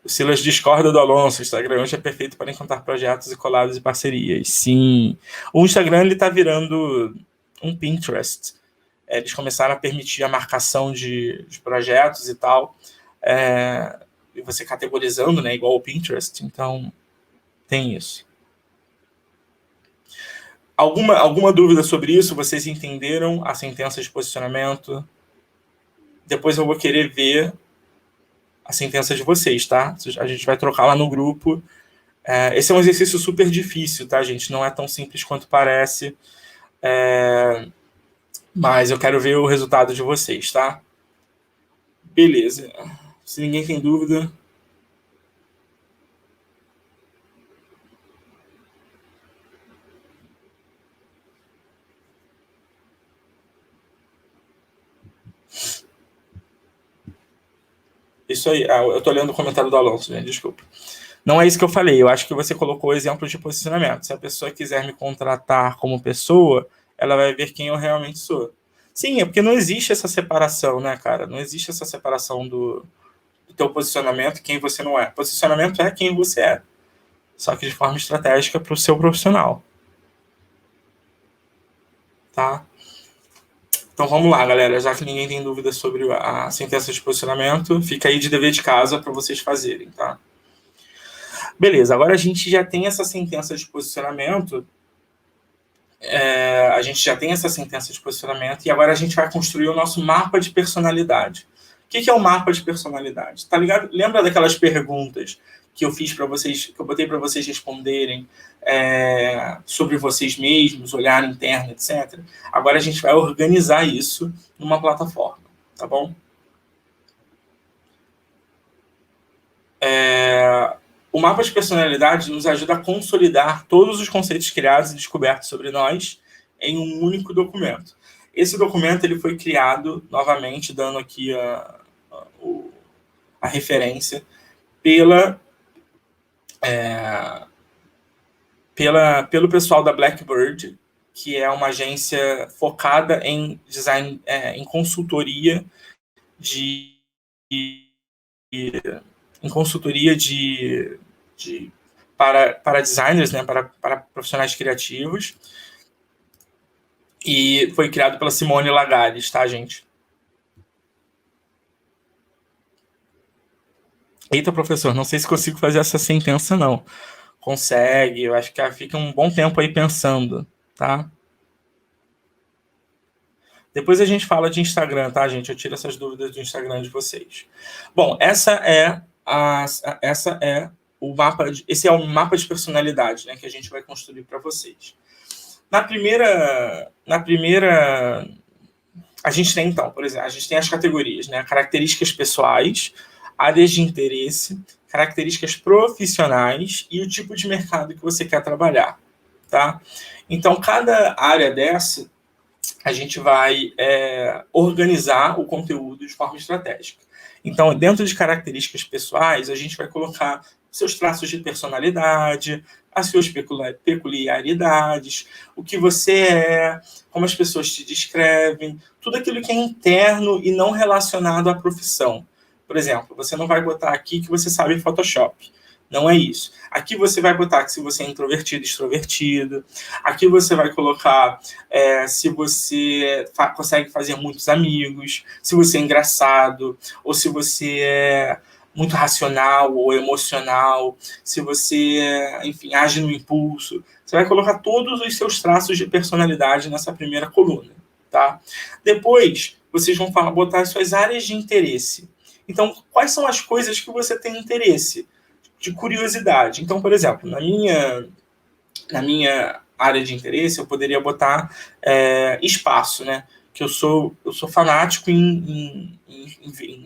O Silas discorda do Alonso. O Instagram hoje é perfeito para encontrar projetos e colados e parcerias. Sim. O Instagram está virando um Pinterest. Eles começaram a permitir a marcação de projetos e tal. E você categorizando, né, igual o Pinterest. Então, tem isso. Alguma dúvida sobre isso? Vocês entenderam a sentença de posicionamento? Depois eu vou querer ver a sentença de vocês, tá? A gente vai trocar lá no grupo. Esse é um exercício super difícil, tá, gente? Não é tão simples quanto parece. Mas eu quero ver o resultado de vocês, tá? Beleza. Se ninguém tem dúvida... Isso aí. Eu tô lendo o comentário do Alonso, gente, desculpa. Não é isso que eu falei. Eu acho que você colocou exemplos de posicionamento. Se a pessoa quiser me contratar como pessoa, ela vai ver quem eu realmente sou. Sim, é porque não existe essa separação, né, cara? Não existe essa separação do teu posicionamento e quem você não é. Posicionamento é quem você é. Só que de forma estratégica para o seu profissional. Tá? Então vamos lá, galera. Já que ninguém tem dúvida sobre a sentença de posicionamento, fica aí de dever de casa para vocês fazerem, tá? Beleza, agora a gente já tem essa sentença de posicionamento. A gente já tem essa sentença de posicionamento e agora a gente vai construir o nosso mapa de personalidade. O que é o mapa de personalidade? Tá ligado? Lembra daquelas perguntas que eu fiz para vocês, que eu botei para vocês responderem sobre vocês mesmos, olhar interno, etc. Agora a gente vai organizar isso numa plataforma, tá bom? O mapa de personalidade nos ajuda a consolidar todos os conceitos criados e descobertos sobre nós em um único documento. Esse documento ele foi criado, novamente, dando aqui a referência, pelo pessoal da Blackbird, que é uma agência focada em design, em consultoria para designers, né, para profissionais criativos. E foi criado pela Simone Lagares, tá, gente? Eita, professor, não sei se consigo fazer essa sentença, não. Consegue, eu acho que fica um bom tempo aí pensando, tá? Depois a gente fala de Instagram, tá, gente? Eu tiro essas dúvidas do Instagram de vocês. Bom, esse é o mapa de personalidade, né, que a gente vai construir para vocês. Na primeira, a gente tem, então, por exemplo, a gente tem as categorias, né? Características pessoais, áreas de interesse, características profissionais e o tipo de mercado que você quer trabalhar, tá? Então, cada área dessa, a gente vai organizar o conteúdo de forma estratégica. Então, dentro de características pessoais, a gente vai colocar seus traços de personalidade, as suas peculiaridades, o que você é, como as pessoas te descrevem, tudo aquilo que é interno e não relacionado à profissão. Por exemplo, você não vai botar aqui que você sabe Photoshop. Não é isso. Aqui você vai botar que se você é introvertido, extrovertido. Aqui você vai colocar se você consegue fazer muitos amigos, se você é engraçado, ou se você é muito racional ou emocional, se você, enfim, age no impulso. Você vai colocar todos os seus traços de personalidade nessa primeira coluna, tá? Depois, vocês vão botar as suas áreas de interesse. Então, quais são as coisas que você tem interesse? De curiosidade. Então, por exemplo, na minha área de interesse, eu poderia botar espaço, né? Que eu sou fanático em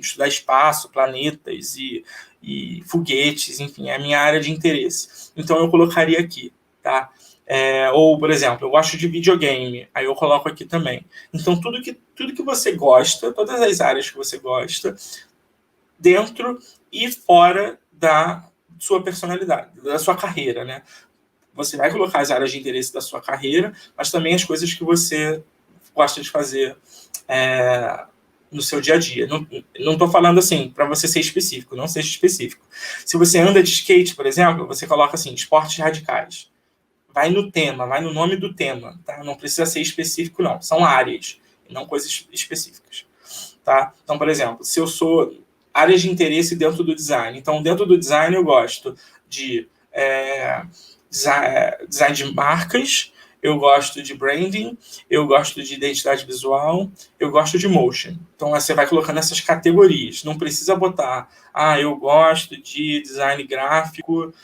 estudar espaço, planetas e foguetes, enfim, é a minha área de interesse. Então, eu colocaria aqui, tá? Ou, por exemplo, eu gosto de videogame, aí eu coloco aqui também. Então, tudo que você gosta, todas as áreas que você gosta, dentro e fora da sua personalidade, da sua carreira, né? Você vai colocar as áreas de interesse da sua carreira, mas também as coisas que você gosta de fazer no seu dia a dia. Não estou falando assim para você ser específico, não seja específico. Se você anda de skate, por exemplo, você coloca assim, esportes radicais. Vai no tema, vai no nome do tema, tá? Não precisa ser específico, não. São áreas, não coisas específicas, tá? Então, por exemplo, se eu sou áreas de interesse dentro do design. Então, dentro do design, eu gosto de design de marcas, eu gosto de branding, eu gosto de identidade visual, eu gosto de motion. Então, você vai colocando essas categorias. Não precisa botar, eu gosto de design gráfico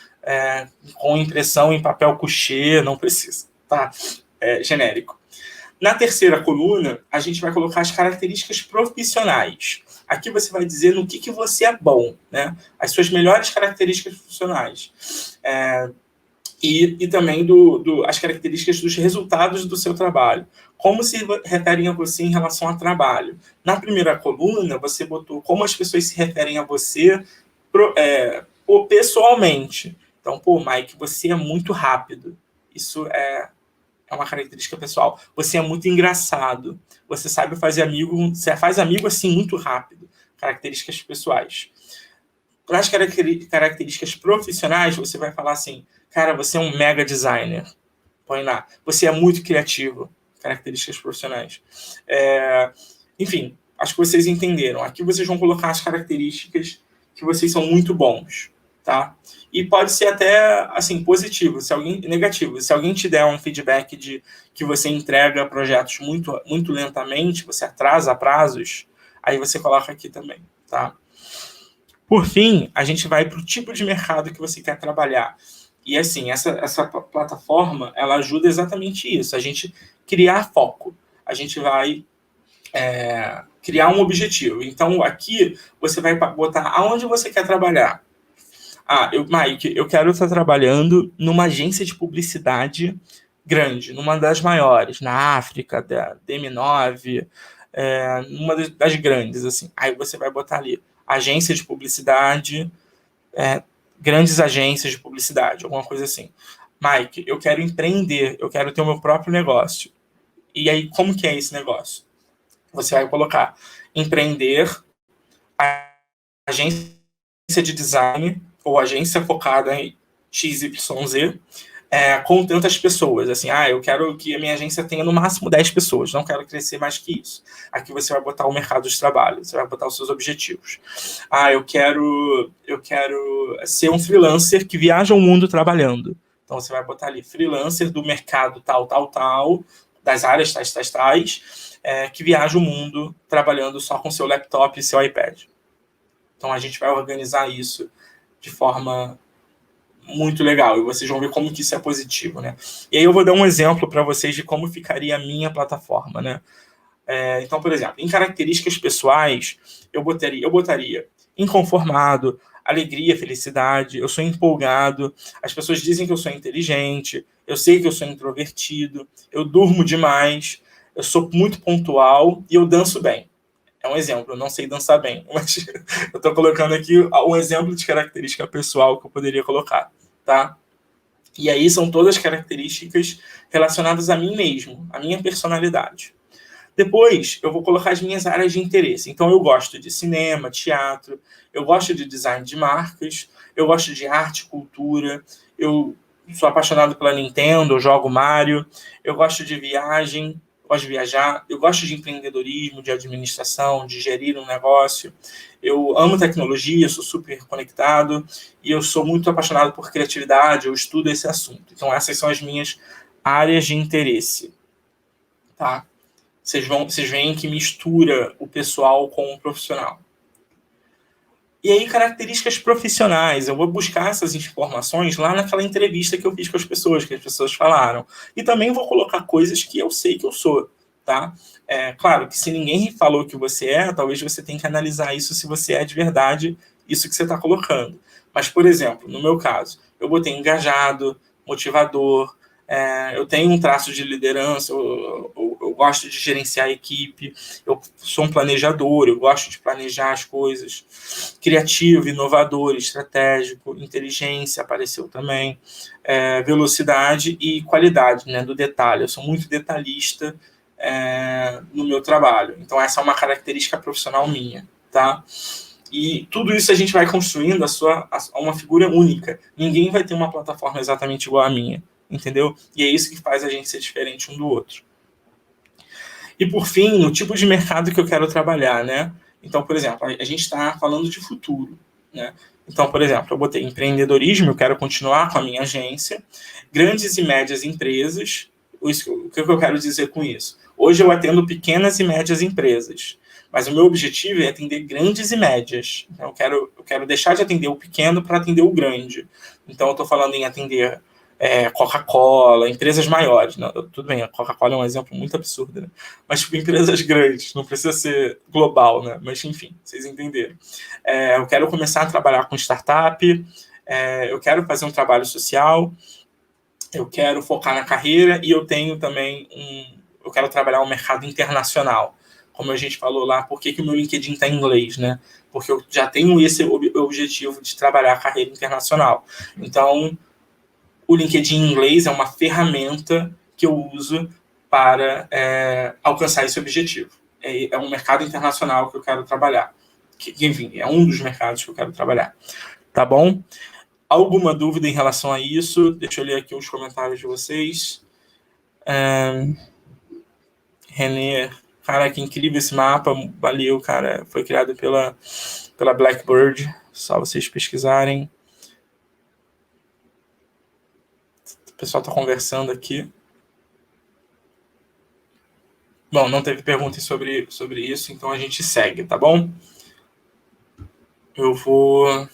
com impressão em papel couché, não precisa, tá? Genérico. Na terceira coluna, a gente vai colocar as características profissionais. Aqui você vai dizer no que você é bom, né? As suas melhores características profissionais. E também as características dos resultados do seu trabalho. Como se referem a você em relação ao trabalho. Na primeira coluna, você botou como as pessoas se referem a você pessoalmente. Então, Mike, você é muito rápido. Isso é uma característica pessoal. Você é muito engraçado. Você sabe fazer amigo. Você faz amigo assim muito rápido. Características pessoais. Nas características profissionais, você vai falar assim, cara, você é um mega designer. Põe lá. Você é muito criativo. Características profissionais. Enfim, acho que vocês entenderam. Aqui vocês vão colocar as características que vocês são muito bons, tá? E pode ser até, assim, positivo, negativo. Se alguém te der um feedback de que você entrega projetos muito, muito lentamente, você atrasa prazos, aí você coloca aqui também, tá? Por fim, a gente vai para o tipo de mercado que você quer trabalhar. E, assim, essa plataforma, ela ajuda exatamente isso, a gente criar foco. A gente vai criar um objetivo. Então, aqui, você vai botar aonde você quer trabalhar. Mike, eu quero estar trabalhando numa agência de publicidade grande, numa das maiores, na África, da DM9, uma das grandes, assim. Aí você vai botar ali, agência de publicidade, grandes agências de publicidade, alguma coisa assim. Mike, eu quero empreender, eu quero ter o meu próprio negócio. E aí, como que é esse negócio? Você vai colocar empreender, agência de design, ou agência focada em XYZ, com tantas pessoas. Assim, eu quero que a minha agência tenha no máximo 10 pessoas, não quero crescer mais que isso. Aqui você vai botar o mercado de trabalho, você vai botar os seus objetivos. Eu quero ser um freelancer que viaja o mundo trabalhando. Então você vai botar ali, freelancer do mercado tal, das áreas tais, que viaja o mundo trabalhando só com seu laptop e seu iPad. Então a gente vai organizar isso de forma muito legal, e vocês vão ver como que isso é positivo, né? E aí eu vou dar um exemplo para vocês de como ficaria a minha plataforma, né? Então, por exemplo, em características pessoais, eu botaria inconformado, alegria, felicidade, eu sou empolgado, as pessoas dizem que eu sou inteligente, eu sei que eu sou introvertido, eu durmo demais, eu sou muito pontual e eu danço bem. É um exemplo, eu não sei dançar bem, mas eu estou colocando aqui um exemplo de característica pessoal que eu poderia colocar, tá? E aí são todas características relacionadas a mim mesmo, a minha personalidade. Depois, eu vou colocar as minhas áreas de interesse. Então, eu gosto de cinema, teatro, eu gosto de design de marcas, eu gosto de arte, cultura, eu sou apaixonado pela Nintendo, eu jogo Mario, eu gosto de viagem, gosto de viajar, eu gosto de empreendedorismo, de administração, de gerir um negócio, eu amo tecnologia, sou super conectado e eu sou muito apaixonado por criatividade, eu estudo esse assunto. Então, essas são as minhas áreas de interesse, tá? Vocês veem que mistura o pessoal com o profissional. E aí, características profissionais. Eu vou buscar essas informações lá naquela entrevista que eu fiz com as pessoas falaram. E também vou colocar coisas que eu sei que eu sou, tá? Claro que se ninguém falou que você é, talvez você tenha que analisar isso se você é de verdade isso que você está colocando. Mas, por exemplo, no meu caso, eu botei engajado, motivador, eu tenho um traço de liderança, eu gosto de gerenciar a equipe, eu sou um planejador, eu gosto de planejar as coisas, criativo, inovador, estratégico, inteligência apareceu também, velocidade e qualidade, né, do detalhe. Eu sou muito detalhista no meu trabalho. Então, essa é uma característica profissional minha, tá? E tudo isso a gente vai construindo uma figura única. Ninguém vai ter uma plataforma exatamente igual à minha, entendeu? E é isso que faz a gente ser diferente um do outro. E, por fim, o tipo de mercado que eu quero trabalhar, né? Então, por exemplo, a gente está falando de futuro, né? Então, por exemplo, eu botei empreendedorismo, eu quero continuar com a minha agência, grandes e médias empresas. O que eu quero dizer com isso? Hoje eu atendo pequenas e médias empresas, mas o meu objetivo é atender grandes e médias. Então, eu quero deixar de atender o pequeno para atender o grande. Então, eu estou falando em atender Coca-Cola, empresas maiores. Não, tudo bem, a Coca-Cola é um exemplo muito absurdo, né? Mas tipo, empresas grandes, não precisa ser global, né? Mas enfim, vocês entenderam. Eu quero começar a trabalhar com startup, eu quero fazer um trabalho social, eu quero focar na carreira e eu tenho também eu quero trabalhar um mercado internacional. Como a gente falou lá, por que o meu LinkedIn está em inglês, né? Porque eu já tenho esse objetivo de trabalhar a carreira internacional. Então, o LinkedIn em inglês é uma ferramenta que eu uso para alcançar esse objetivo. É um mercado internacional que eu quero trabalhar. Enfim, é um dos mercados que eu quero trabalhar. Tá bom? Alguma dúvida em relação a isso? Deixa eu ler aqui os comentários de vocês. Renê, cara, que incrível esse mapa. Valeu, cara. Foi criado pela Blackbird. Só vocês pesquisarem. O pessoal está conversando aqui. Bom, não teve perguntas sobre isso, então a gente segue, tá bom? Eu vou...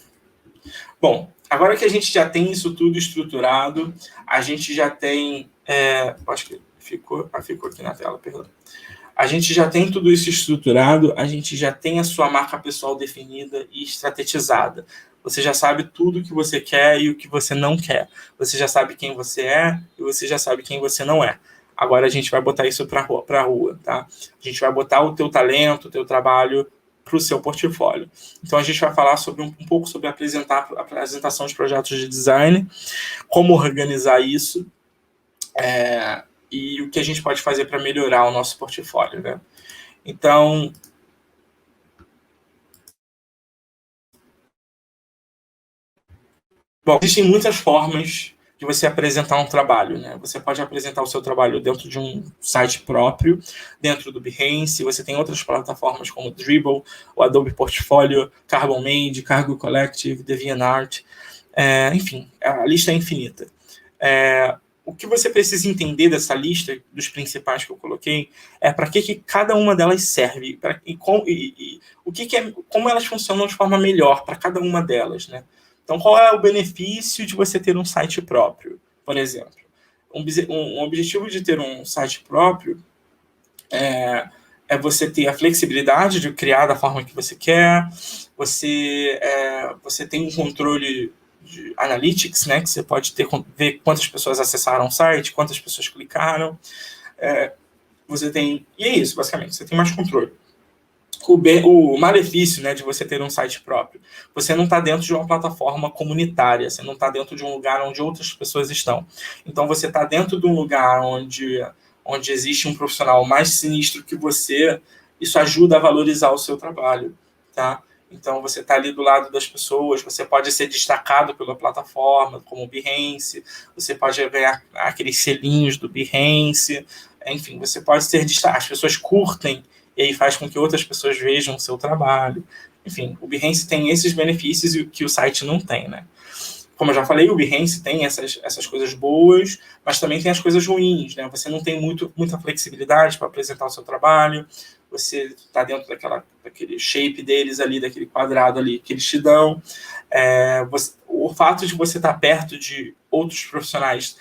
Bom, agora que a gente já tem isso tudo estruturado, a gente já tem... acho que ficou aqui na tela, perdão. A gente já tem tudo isso estruturado, a gente já tem a sua marca pessoal definida e estrategizada. Você já sabe tudo o que você quer e o que você não quer. Você já sabe quem você é e você já sabe quem você não é. Agora a gente vai botar isso para a rua, tá? A gente vai botar o teu talento, o teu trabalho para o seu portfólio. Então a gente vai falar sobre um pouco sobre a apresentação de projetos de design, como organizar isso, e o que a gente pode fazer para melhorar o nosso portfólio, né? Então, bom, existem muitas formas de você apresentar um trabalho, né? Você pode apresentar o seu trabalho dentro de um site próprio, dentro do Behance, você tem outras plataformas como Dribbble, o Adobe Portfolio, Carbon Made, Cargo Collective, DeviantArt, enfim, a lista é infinita. O que você precisa entender dessa lista, dos principais que eu coloquei, é para que cada uma delas serve, como elas funcionam de forma melhor para cada uma delas, né? Então, qual é o benefício de você ter um site próprio, por exemplo? Um objetivo de ter um site próprio é você ter a flexibilidade de criar da forma que você quer, você tem um controle de analytics, né, que você pode ver quantas pessoas acessaram o site, quantas pessoas clicaram, você tem... E é isso, basicamente, você tem mais controle. o malefício, né, de você ter um site próprio. Você não está dentro de uma plataforma comunitária, você não está dentro de um lugar onde outras pessoas estão. Então você está dentro de um lugar onde existe um profissional mais sinistro que você, isso ajuda a valorizar o seu trabalho, tá? Então você está ali do lado das pessoas, você pode ser destacado pela plataforma, como o Behance, você pode ganhar aqueles selinhos do Behance, enfim, você pode ser destacado, as pessoas curtem e aí faz com que outras pessoas vejam o seu trabalho. Enfim, o Behance tem esses benefícios que o site não tem, né? Como eu já falei, o Behance tem essas coisas boas, mas também tem as coisas ruins, né? Você não tem muita flexibilidade para apresentar o seu trabalho, você está dentro daquele shape deles ali, daquele quadrado ali que eles te dão. O fato de você estar perto de outros profissionais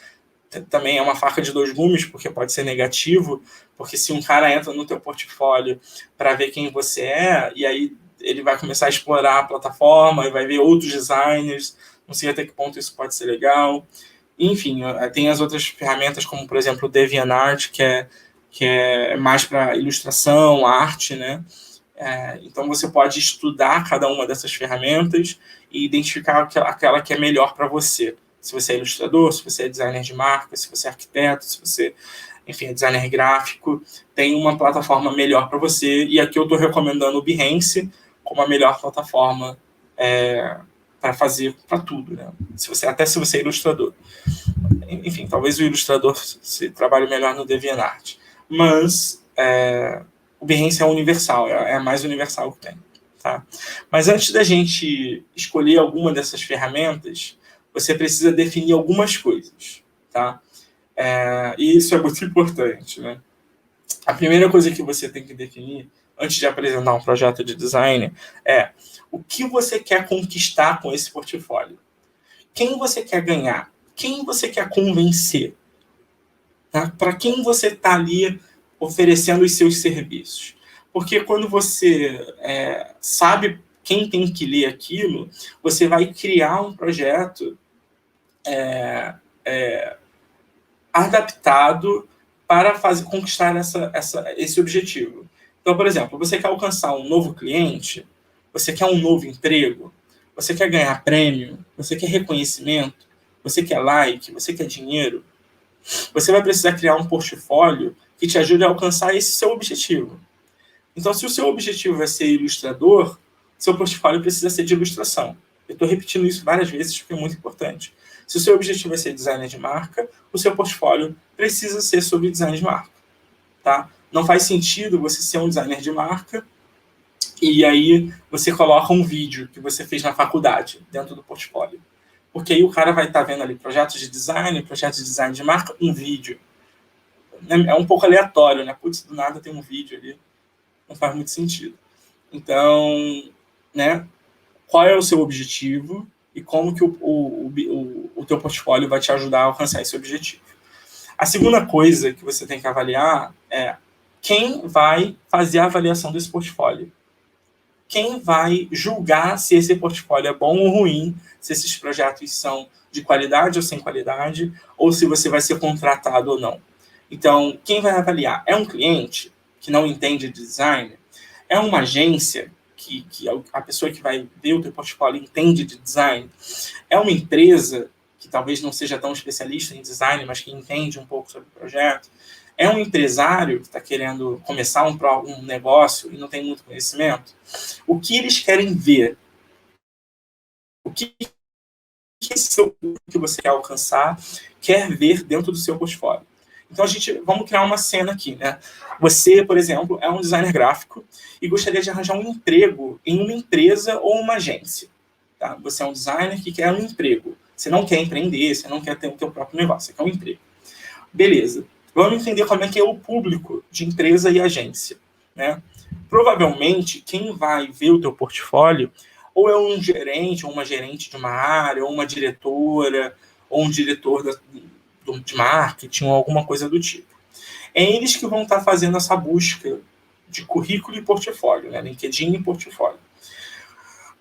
também é uma faca de dois gumes, porque pode ser negativo, porque se um cara entra no teu portfólio para ver quem você é, e aí ele vai começar a explorar a plataforma e vai ver outros designers, não sei até que ponto isso pode ser legal. Enfim, tem as outras ferramentas, como, por exemplo, o DeviantArt, que é mais para ilustração, arte, né? Então, você pode estudar cada uma dessas ferramentas e identificar aquela que é melhor para você. Se você é ilustrador, se você é designer de marca, se você é arquiteto, se você, enfim, é designer gráfico, tem uma plataforma melhor para você. E aqui eu estou recomendando o Behance como a melhor plataforma para fazer para tudo, né? Até se você é ilustrador. Enfim, talvez o ilustrador se trabalhe melhor no DeviantArt. Mas o Behance é universal, é a mais universal que tem. Tá? Mas antes da gente escolher alguma dessas ferramentas, você precisa definir algumas coisas. Tá? E isso é muito importante. Né? A primeira coisa que você tem que definir, antes de apresentar um projeto de design, é o que você quer conquistar com esse portfólio. Quem você quer ganhar? Quem você quer convencer? Tá? Para quem você está ali oferecendo os seus serviços? Porque quando você sabe quem tem que ler aquilo, você vai criar um projeto adaptado para conquistar esse objetivo. Então, por exemplo, você quer alcançar um novo cliente, você quer um novo emprego, você quer ganhar prêmio, você quer reconhecimento, você quer like, você quer dinheiro, você vai precisar criar um portfólio que te ajude a alcançar esse seu objetivo. Então, se o seu objetivo é ser ilustrador, seu portfólio precisa ser de ilustração. Eu estou repetindo isso várias vezes porque é muito importante. Se o seu objetivo é ser designer de marca, o seu portfólio precisa ser sobre design de marca. Tá? Não faz sentido você ser um designer de marca e aí você coloca um vídeo que você fez na faculdade dentro do portfólio. Porque aí o cara vai estar vendo ali projetos de design de marca, um vídeo. É um pouco aleatório, né? Putz, do nada tem um vídeo ali. Não faz muito sentido. Então, né? Qual é o seu objetivo e como que o teu portfólio vai te ajudar a alcançar esse objetivo. A segunda coisa que você tem que avaliar é quem vai fazer a avaliação desse portfólio. Quem vai julgar se esse portfólio é bom ou ruim, se esses projetos são de qualidade ou sem qualidade, ou se você vai ser contratado ou não. Então, quem vai avaliar? É um cliente que não entende de design? É uma agência que a pessoa que vai ver o teu portfólio entende de design? É uma empresa que talvez não seja tão especialista em design, mas que entende um pouco sobre o projeto? É um empresário que está querendo começar um negócio e não tem muito conhecimento? O que eles querem ver? O que você quer alcançar, quer ver dentro do seu portfólio? Então, vamos criar uma cena aqui, né? Você, por exemplo, é um designer gráfico e gostaria de arranjar um emprego em uma empresa ou uma agência. Tá? Você é um designer que quer um emprego. Você não quer empreender, você não quer ter o seu próprio negócio, você quer um emprego. Beleza. Vamos entender como é que é o público de empresa e agência. Né? Provavelmente, quem vai ver o teu portfólio ou é um gerente, ou uma gerente de uma área, ou uma diretora, ou um diretor de marketing, ou alguma coisa do tipo. É eles que vão estar fazendo essa busca de currículo e portfólio, né? LinkedIn e portfólio.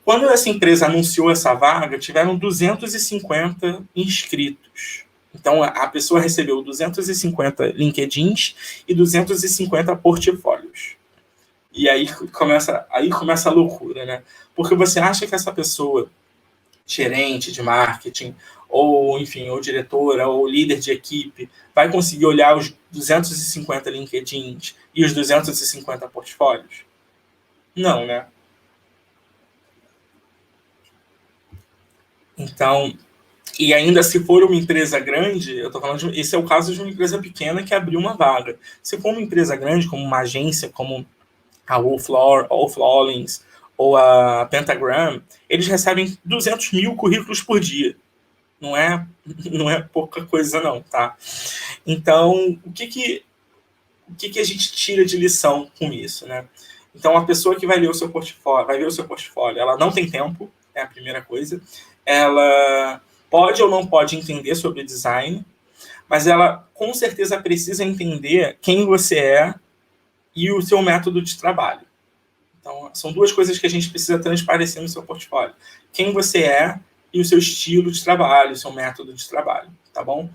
Quando essa empresa anunciou essa vaga, tiveram 250 inscritos. Então, a pessoa recebeu 250 LinkedIns e 250 portfólios. E aí começa a loucura, né? Porque você acha que essa pessoa, gerente de marketing, ou enfim, ou diretora, ou líder de equipe, vai conseguir olhar os 250 LinkedIns e os 250 portfólios? Não, né? Então, e ainda se for uma empresa grande, eu estou falando esse é o caso de uma empresa pequena que abriu uma vaga. Se for uma empresa grande, como uma agência, como a Wolf Lawlings ou a Pentagram, eles recebem 200 mil currículos por dia. Não é, não é pouca coisa não, tá? Então, o que a gente tira de lição com isso, né? Então, a pessoa que vai ver o seu portfólio, ela não tem tempo, é a primeira coisa. Ela pode ou não pode entender sobre design, mas ela com certeza precisa entender quem você é e o seu método de trabalho. Então, são duas coisas que a gente precisa transparecer no seu portfólio. Quem você é e o seu estilo de trabalho, o seu método de trabalho, tá bom?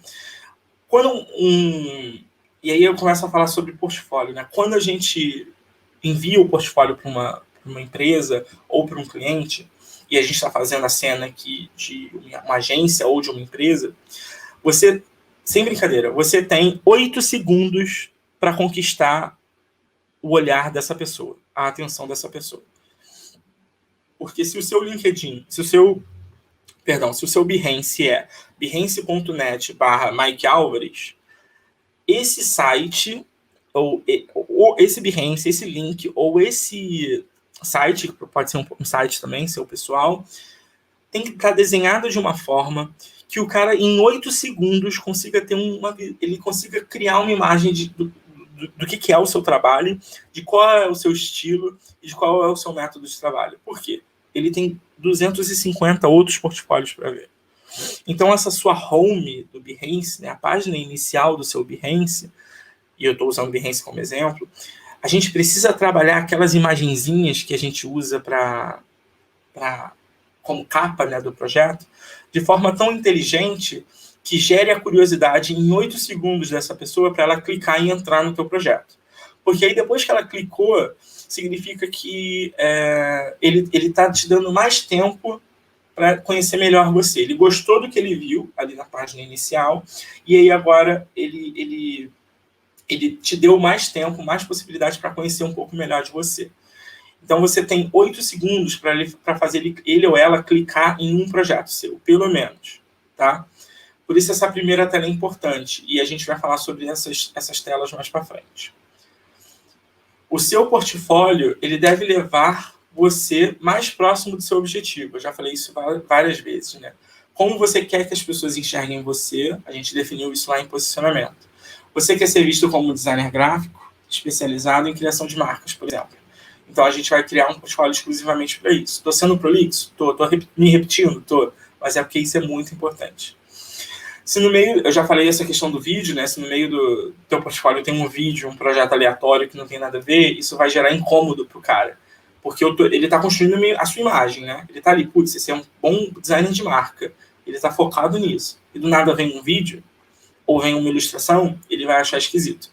E aí eu começo a falar sobre portfólio, né? Quando a gente envia o portfólio para uma empresa ou para um cliente, e a gente está fazendo a cena aqui de uma agência ou de uma empresa, você, sem brincadeira, você tem 8 segundos para conquistar o olhar dessa pessoa, a atenção dessa pessoa. Porque se o seu LinkedIn, se o seu Behance é behance.net/Mike Álvares, esse site, ou esse Behance, esse link, ou esse site, que pode ser um site também, seu pessoal, tem que estar desenhado de uma forma que o cara, em 8 segundos, ele consiga criar uma imagem do que é o seu trabalho, de qual é o seu estilo e de qual é o seu método de trabalho. Por quê? Ele tem 250 outros portfólios para ver. Então, essa sua home do Behance, né, a página inicial do seu Behance, e eu estou usando o Behance como exemplo, a gente precisa trabalhar aquelas imagenzinhas que a gente usa como capa, né, do projeto, de forma tão inteligente que gere a curiosidade em 8 segundos dessa pessoa para ela clicar e entrar no teu projeto. Porque aí depois que ela clicou, significa que ele está te dando mais tempo para conhecer melhor você. Ele gostou do que ele viu ali na página inicial, e aí agora ele te deu mais tempo, mais possibilidade para conhecer um pouco melhor de você. Então você tem 8 segundos para fazer ele ou ela clicar em um projeto seu, pelo menos. Tá? Por isso essa primeira tela é importante, e a gente vai falar sobre essas telas mais para frente. O seu portfólio, ele deve levar você mais próximo do seu objetivo. Eu já falei isso várias vezes, né? Como você quer que as pessoas enxerguem você, a gente definiu isso lá em posicionamento. Você quer ser visto como um designer gráfico especializado em criação de marcas, por exemplo. Então a gente vai criar um portfólio exclusivamente para isso. Estou sendo prolixo? Estou me repetindo? Estou. Mas é porque isso é muito importante. Se no meio, eu já falei essa questão do vídeo, né? Se no meio do teu portfólio tem um vídeo, um projeto aleatório que não tem nada a ver, isso vai gerar incômodo pro cara. Porque ele tá construindo a sua imagem, né? Ele tá ali, putz, esse é um bom designer de marca. Ele tá focado nisso. E do nada vem um vídeo, ou vem uma ilustração, ele vai achar esquisito.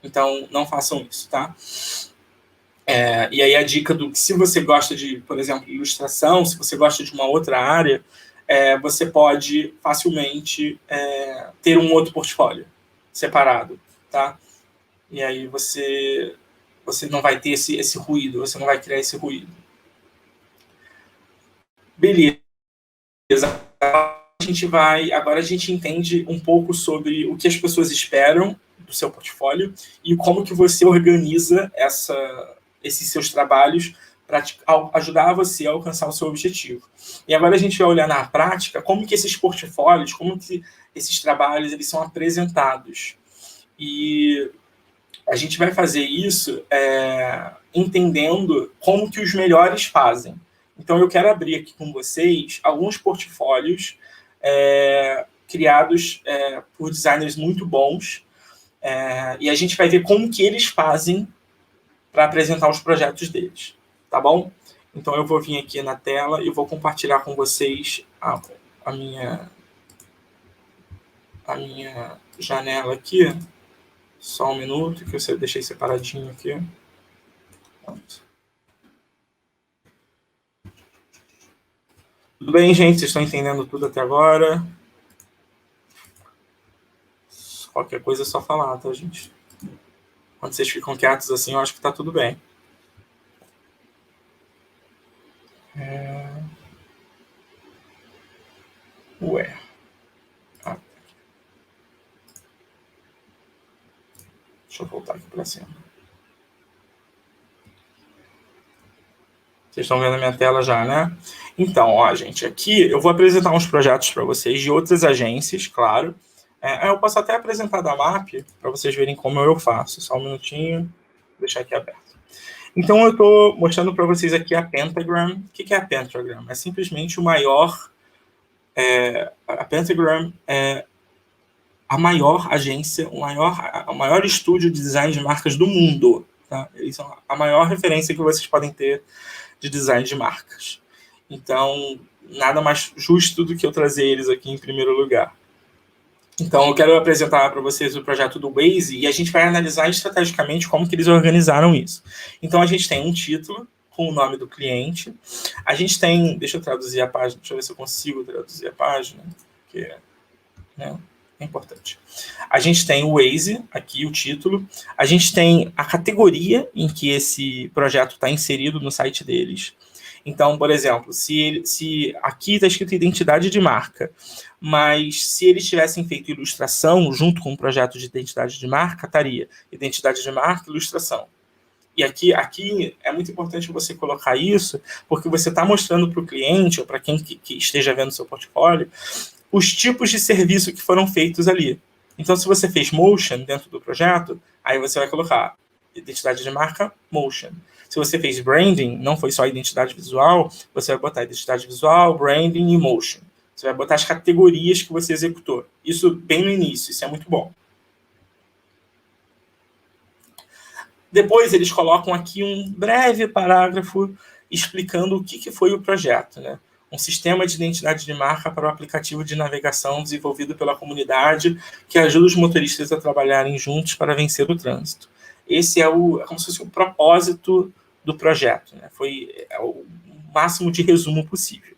Então, não façam isso, tá? E aí a dica do que se você gosta de, por exemplo, ilustração, se você gosta de uma outra área, você pode facilmente ter um outro portfólio separado, tá? E aí você não vai ter esse ruído, você não vai criar esse ruído. Beleza. Agora a gente entende um pouco sobre o que as pessoas esperam do seu portfólio e como que você organiza esses seus trabalhos para ajudar você a alcançar o seu objetivo. E agora a gente vai olhar na prática como que esses portfólios, como que esses trabalhos eles são apresentados. E a gente vai fazer isso entendendo como que os melhores fazem. Então eu quero abrir aqui com vocês alguns portfólios criados por designers muito bons, e a gente vai ver como que eles fazem para apresentar os projetos deles, tá bom? Então eu vou vir aqui na tela e vou compartilhar com vocês a minha janela aqui. Só um minuto, que eu deixei separadinho aqui. Tudo bem, gente? Vocês estão entendendo tudo até agora? Qualquer coisa é só falar, tá, gente? Quando vocês ficam quietos assim, eu acho que tá tudo bem. Ué. Ah, deixa eu voltar aqui para cima. Vocês estão vendo a minha tela já, né? Então, ó, gente, aqui eu vou apresentar uns projetos para vocês de outras agências, claro. Eu posso até apresentar da MAP para vocês verem como eu faço. Só um minutinho, vou deixar aqui aberto. Então, eu estou mostrando para vocês aqui a Pentagram. O que é a Pentagram? É simplesmente o maior... a Pentagram é a maior agência, o maior estúdio de design de marcas do mundo. Tá? Eles são a maior referência que vocês podem ter de design de marcas. Então, nada mais justo do que eu trazer eles aqui em primeiro lugar. Então, eu quero apresentar para vocês o projeto do Waze e a gente vai analisar estrategicamente como que eles organizaram isso. Então, a gente tem um título com o nome do cliente. A gente tem... Deixa eu traduzir a página. Deixa eu ver se eu consigo traduzir a página. Porque, né, é importante. A gente tem o Waze, aqui o título. A gente tem a categoria em que esse projeto está inserido no site deles. Então, por exemplo, se aqui está escrito identidade de marca, mas se eles tivessem feito ilustração junto com o projeto de identidade de marca, estaria identidade de marca, ilustração. E aqui é muito importante você colocar isso, porque você está mostrando para o cliente, ou para quem que esteja vendo o seu portfólio, os tipos de serviço que foram feitos ali. Então, se você fez motion dentro do projeto, aí você vai colocar identidade de marca, motion. Se você fez branding, não foi só identidade visual, você vai botar identidade visual, branding e motion. Você vai botar as categorias que você executou. Isso bem no início, isso é muito bom. Depois eles colocam aqui um breve parágrafo explicando o que foi o projeto, né? Um sistema de identidade de marca para o aplicativo de navegação desenvolvido pela comunidade que ajuda os motoristas a trabalharem juntos para vencer o trânsito. Esse é como se fosse o propósito do projeto, né? Foi o máximo de resumo possível.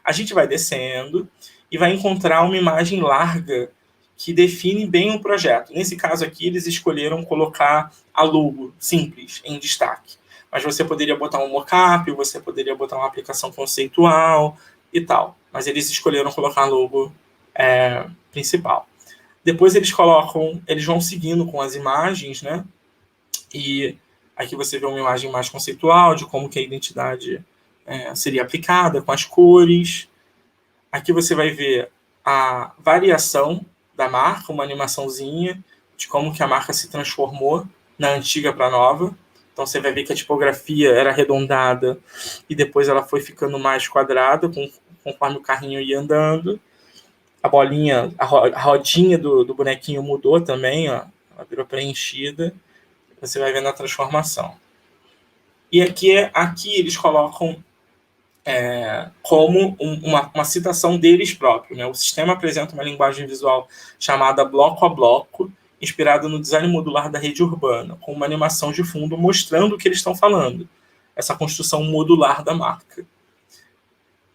A gente vai descendo e vai encontrar uma imagem larga que define bem o projeto. Nesse caso aqui, eles escolheram colocar a logo simples, em destaque. Mas você poderia botar um mockup, você poderia botar uma aplicação conceitual e tal. Mas eles escolheram colocar a logo principal. Depois eles vão seguindo com as imagens, né? E aqui você vê uma imagem mais conceitual de como que a identidade seria aplicada, com as cores. Aqui você vai ver a variação da marca, uma animaçãozinha de como que a marca se transformou na antiga para a nova. Então você vai ver que a tipografia era arredondada e depois ela foi ficando mais quadrada conforme o carrinho ia andando. A bolinha, a rodinha do bonequinho mudou também, ó, ela virou preenchida. Você vai vendo a transformação. E aqui eles colocam como uma citação deles próprios, né? O sistema apresenta uma linguagem visual chamada bloco a bloco, inspirada no design modular da rede urbana, com uma animação de fundo mostrando o que eles estão falando, essa construção modular da marca.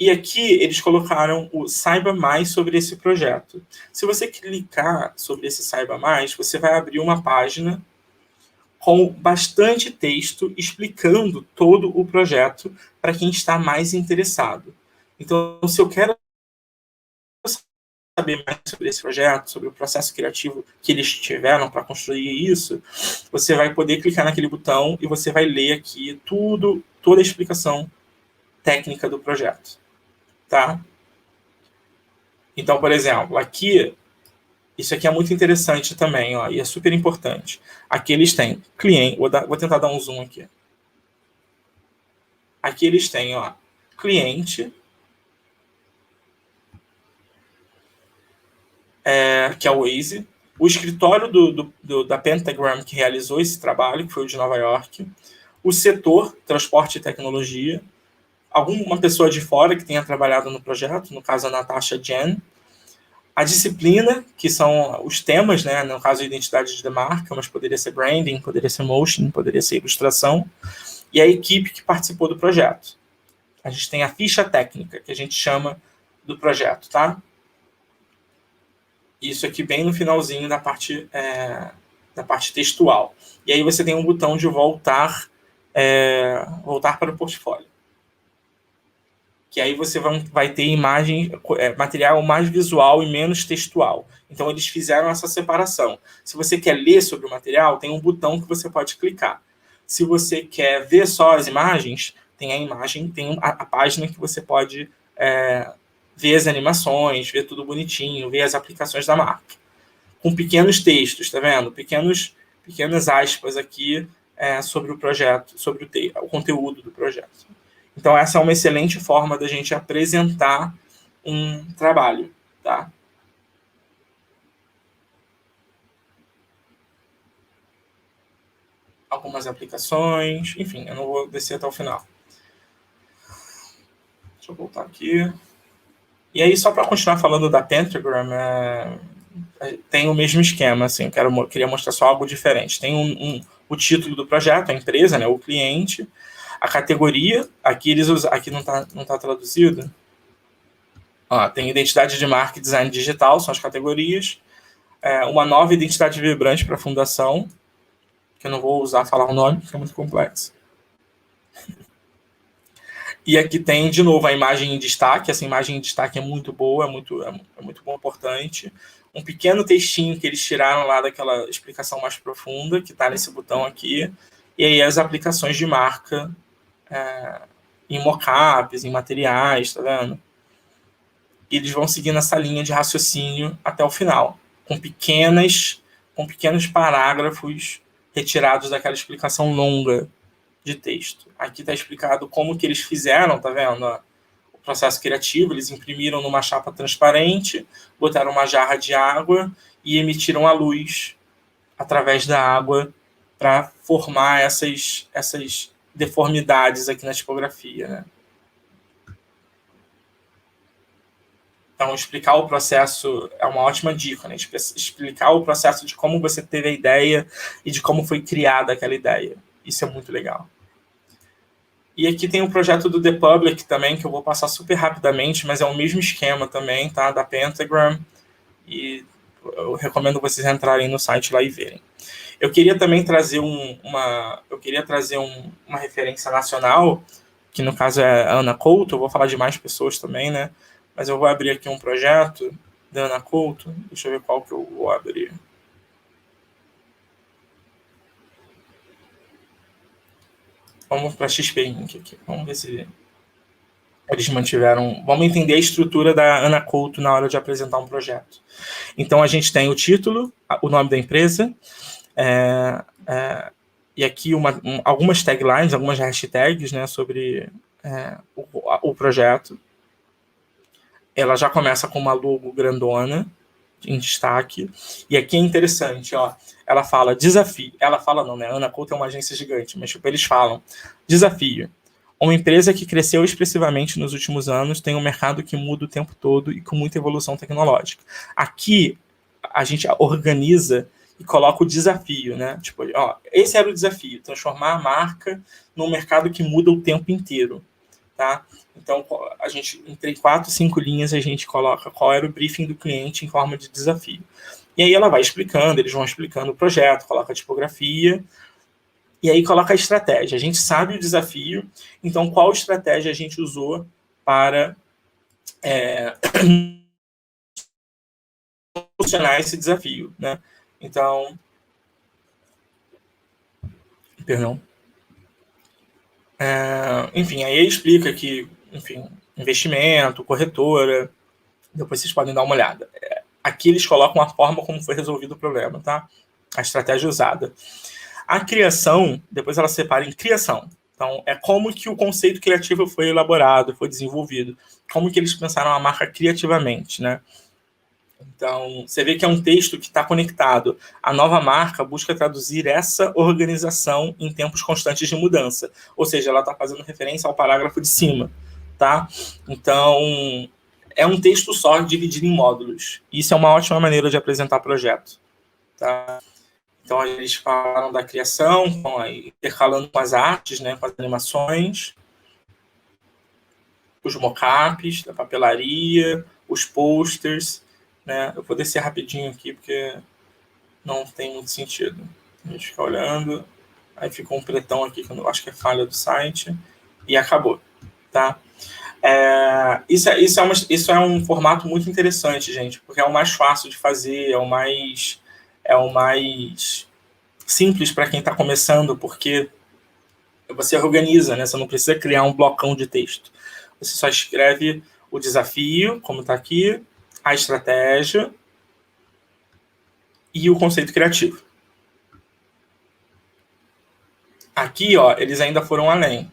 E aqui eles colocaram o Saiba Mais sobre esse projeto. Se você clicar sobre esse Saiba Mais, você vai abrir uma página com bastante texto explicando todo o projeto para quem está mais interessado. Então, se eu quero saber mais sobre esse projeto, sobre o processo criativo que eles tiveram para construir isso, você vai poder clicar naquele botão e você vai ler aqui toda a explicação técnica do projeto. Tá? Então, por exemplo, aqui, isso aqui é muito interessante também, ó, e é super importante. Aqui eles têm cliente, vou tentar dar um zoom aqui. Aqui eles têm, ó, cliente, que é o Waze, o escritório da Pentagram que realizou esse trabalho, que foi o de Nova York, o setor, transporte e tecnologia, alguma pessoa de fora que tenha trabalhado no projeto, no caso a Natasha Jen, a disciplina, que são os temas, né? No caso, a identidade de marca, mas poderia ser branding, poderia ser motion, poderia ser ilustração. e a equipe que participou do projeto. A gente tem a ficha técnica, que a gente chama do projeto, tá? Isso aqui bem no finalzinho da parte textual. E aí você tem um botão de voltar para o portfólio. Que aí você vai ter imagem, material mais visual e menos textual. Então, eles fizeram essa separação. Se você quer ler sobre o material, tem um botão que você pode clicar. Se você quer ver só as imagens, tem a imagem, tem a página que você pode ver as animações, ver tudo bonitinho, ver as aplicações da marca. Com pequenos textos, tá vendo? Pequenas aspas aqui sobre o projeto, sobre o conteúdo do projeto. Então, essa é uma excelente forma da gente apresentar um trabalho, tá? Algumas aplicações, enfim, eu não vou descer até o final. Deixa eu voltar aqui. E aí, só para continuar falando da Pentagram, tem o mesmo esquema, assim, queria mostrar só algo diferente. Tem o título do projeto, a empresa, né, o cliente, a categoria, aqui não tá traduzido. Tem identidade de marca e design digital, são as categorias. Uma nova identidade vibrante para a fundação, que eu não vou falar o nome, porque é muito complexo. E aqui tem, de novo, a imagem em destaque. Essa imagem em destaque é muito boa, é muito bom, importante. Um pequeno textinho que eles tiraram lá daquela explicação mais profunda, que está nesse botão aqui. E aí as aplicações de marca em mockups, em materiais, tá vendo? E eles vão seguindo essa linha de raciocínio até o final, com pequenos parágrafos retirados daquela explicação longa de texto. Aqui está explicado como que eles fizeram, tá vendo? O processo criativo, eles imprimiram numa chapa transparente, botaram uma jarra de água e emitiram a luz através da água para formar essas deformidades aqui na tipografia, né? Então, explicar o processo é uma ótima dica, né? Explicar o processo de como você teve a ideia e de como foi criada aquela ideia. Isso é muito legal. E aqui tem o projeto do The Public também, que eu vou passar super rapidamente, mas é o mesmo esquema também, tá? Da Pentagram. E eu recomendo vocês entrarem no site lá e verem. Eu queria também trazer uma referência nacional, que no caso é a Ana Couto. Eu vou falar de mais pessoas também, né? Mas eu vou abrir aqui um projeto da Ana Couto. Deixa eu ver qual que eu vou abrir. Vamos para a XP Inc. aqui. Vamos ver se eles mantiveram... Vamos entender a estrutura da Ana Couto na hora de apresentar um projeto. Então, a gente tem o título, o nome da empresa, e aqui algumas taglines, algumas hashtags, né, sobre o projeto. Ela já começa com uma logo grandona, em destaque. E aqui é interessante, ó. Ela fala desafio. Ela fala não, né? A Ana Couto é uma agência gigante, mas tipo, eles falam desafio. Uma empresa que cresceu expressivamente nos últimos anos, tem um mercado que muda o tempo todo e com muita evolução tecnológica. Aqui, a gente organiza e coloca o desafio, né? Tipo, ó, esse era o desafio, transformar a marca num mercado que muda o tempo inteiro, tá? Então, a gente, entre 4 e 5 linhas, a gente coloca qual era o briefing do cliente em forma de desafio. E aí ela vai explicando, eles vão explicando o projeto, coloca a tipografia, e aí coloca a estratégia. A gente sabe o desafio, então qual estratégia a gente usou para solucionar esse desafio, né? Então, perdão. Enfim, aí explica que, enfim, investimento, corretora, depois vocês podem dar uma olhada. Aqui eles colocam a forma como foi resolvido o problema, tá? A estratégia usada. A criação, depois ela separa em criação. Então, é como que o conceito criativo foi elaborado, foi desenvolvido. Como que eles pensaram a marca criativamente, né? Então, você vê que é um texto que está conectado. A nova marca busca traduzir essa organização em tempos constantes de mudança. Ou seja, ela está fazendo referência ao parágrafo de cima, tá? Então, é um texto só dividido em módulos. Isso é uma ótima maneira de apresentar projeto, tá? Então, eles falaram da criação, intercalando com as artes, né, com as animações, os mockups da papelaria, os posters, né? Eu vou descer rapidinho aqui, porque não tem muito sentido. A gente fica olhando, aí fica um pretão aqui, que eu acho que é falha do site, e acabou, tá? Isso é um formato muito interessante, gente, porque é o mais fácil de fazer, é o mais simples para quem está começando, porque você organiza, né? Você não precisa criar um blocão de texto. Você só escreve o desafio, como está aqui, a estratégia e o conceito criativo. Aqui, ó, eles ainda foram além.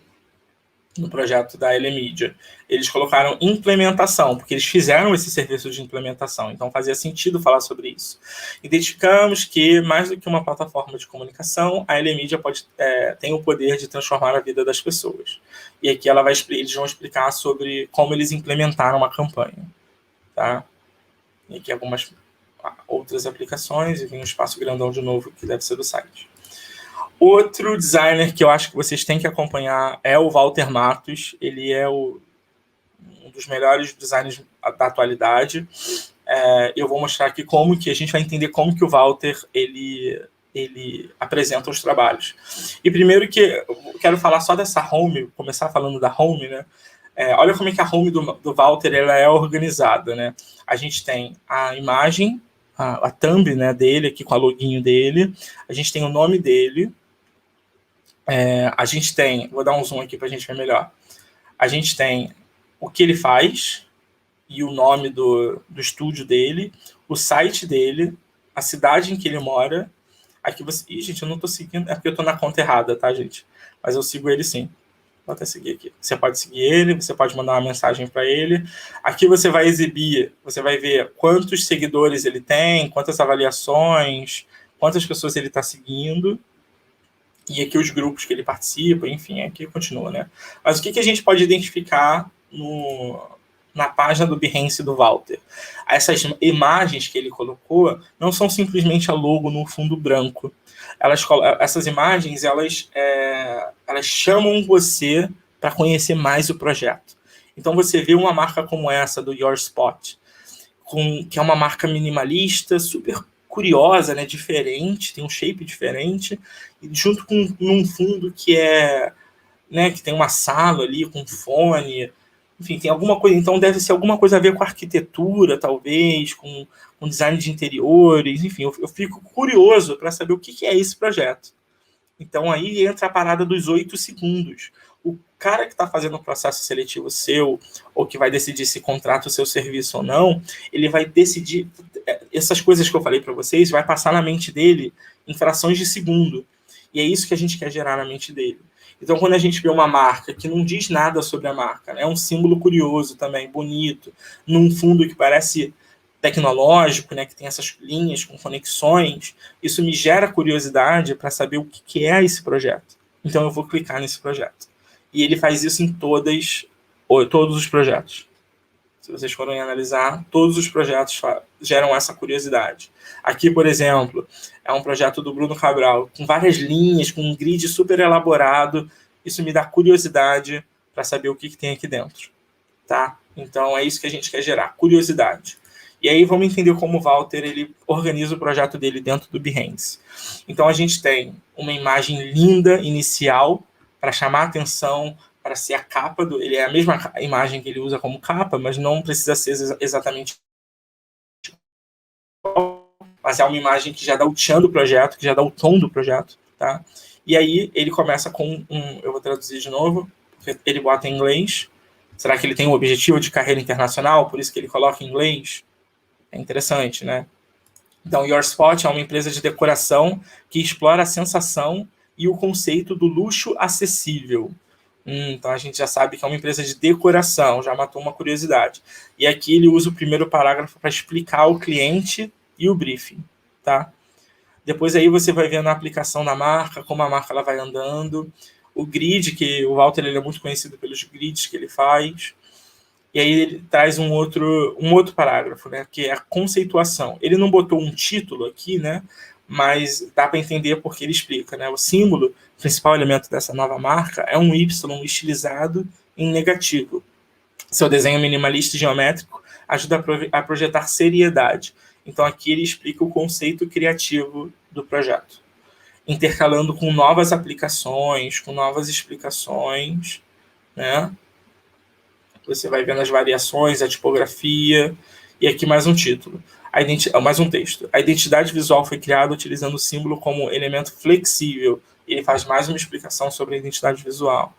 No projeto da Elemedia, eles colocaram implementação, porque eles fizeram esse serviço de implementação, então fazia sentido falar sobre isso. Identificamos que, mais do que uma plataforma de comunicação, a Elemedia tem o poder de transformar a vida das pessoas. E aqui eles vão explicar sobre como eles implementaram uma campanha. Tá? E aqui algumas outras aplicações, e vem um espaço grandão de novo, que deve ser do site. Outro designer que eu acho que vocês têm que acompanhar é o Walter Matos. Ele é um dos melhores designers da atualidade. Eu vou mostrar aqui como que a gente vai entender como que o Walter ele apresenta os trabalhos. E primeiro que eu quero falar só dessa home, começar falando da home, né? Olha como é que a home do Walter ela é organizada, né? A gente tem a imagem, a thumb, né, dele aqui com a loginho dele. A gente tem o nome dele. A gente tem, vou dar um zoom aqui para a gente ver melhor. A gente tem o que ele faz e o nome do estúdio dele, o site dele, a cidade em que ele mora. Aqui você. Ih, gente, eu não estou seguindo. É porque eu estou na conta errada, tá, gente? Mas eu sigo ele sim. Vou até seguir aqui. Você pode seguir ele, você pode mandar uma mensagem para ele. Aqui você vai exibir, você vai ver quantos seguidores ele tem, quantas avaliações, quantas pessoas ele está seguindo. E aqui os grupos que ele participa, enfim, aqui continua, né? Mas o que a gente pode identificar na página do Behance do Walter? Essas imagens que ele colocou não são simplesmente a logo no fundo branco. Essas imagens, elas chamam você para conhecer mais o projeto. Então, você vê uma marca como essa, do Your Spot, que é uma marca minimalista, super curiosa, né, diferente, tem um shape diferente, e junto com um fundo que né, que tem uma sala ali com fone, enfim, tem alguma coisa, então deve ser alguma coisa a ver com arquitetura, talvez, com design de interiores, enfim, eu fico curioso para saber o que é esse projeto. Então aí entra a parada dos 8 segundos. O cara que está fazendo um processo seletivo seu, ou que vai decidir se contrata o seu serviço ou não, ele vai decidir, essas coisas que eu falei para vocês, vai passar na mente dele em frações de segundo. E é isso que a gente quer gerar na mente dele. Então, quando a gente vê uma marca que não diz nada sobre a marca, é um símbolo curioso também, bonito, num fundo que parece tecnológico, né, que tem essas linhas com conexões, isso me gera curiosidade para saber o que é esse projeto. Então, eu vou clicar nesse projeto. E ele faz isso em todos os projetos. Se vocês forem analisar, todos os projetos geram essa curiosidade. Aqui, por exemplo, é um projeto do Bruno Cabral, com várias linhas, com um grid super elaborado. Isso me dá curiosidade para saber o que tem aqui dentro. Tá? Então, é isso que a gente quer gerar, curiosidade. E aí vamos entender como o Walter ele organiza o projeto dele dentro do Behance. Então, a gente tem uma imagem linda inicial para chamar a atenção, para ser a capa ele é a mesma imagem que ele usa como capa, mas não precisa ser exatamente, mas é uma imagem que já dá o tchan do projeto, que já dá o tom do projeto, tá? E aí ele começa com eu vou traduzir de novo, porque ele bota em inglês. Será que ele tem um objetivo de carreira internacional, por isso que ele coloca em inglês? É interessante, né? Então, Your Spot é uma empresa de decoração que explora a sensação e o conceito do luxo acessível. Então a gente já sabe que é uma empresa de decoração, já matou uma curiosidade. E aqui ele usa o primeiro parágrafo para explicar o cliente e o briefing, tá? Depois aí você vai vendo a aplicação da marca, como a marca ela vai andando, o grid, que o Walter ele é muito conhecido pelos grids que ele faz. E aí ele traz um outro parágrafo, né, que é a conceituação. Ele não botou um título aqui, né, mas dá para entender porque ele explica, né? O símbolo, o principal elemento dessa nova marca, é um Y estilizado em negativo. Seu desenho minimalista e geométrico ajuda a projetar seriedade. Então aqui ele explica o conceito criativo do projeto, intercalando com novas aplicações, com novas explicações, né? Você vai vendo as variações, a tipografia, e aqui mais um título. Mais um texto. A identidade visual foi criada utilizando o símbolo como elemento flexível. Ele faz mais uma explicação sobre a identidade visual,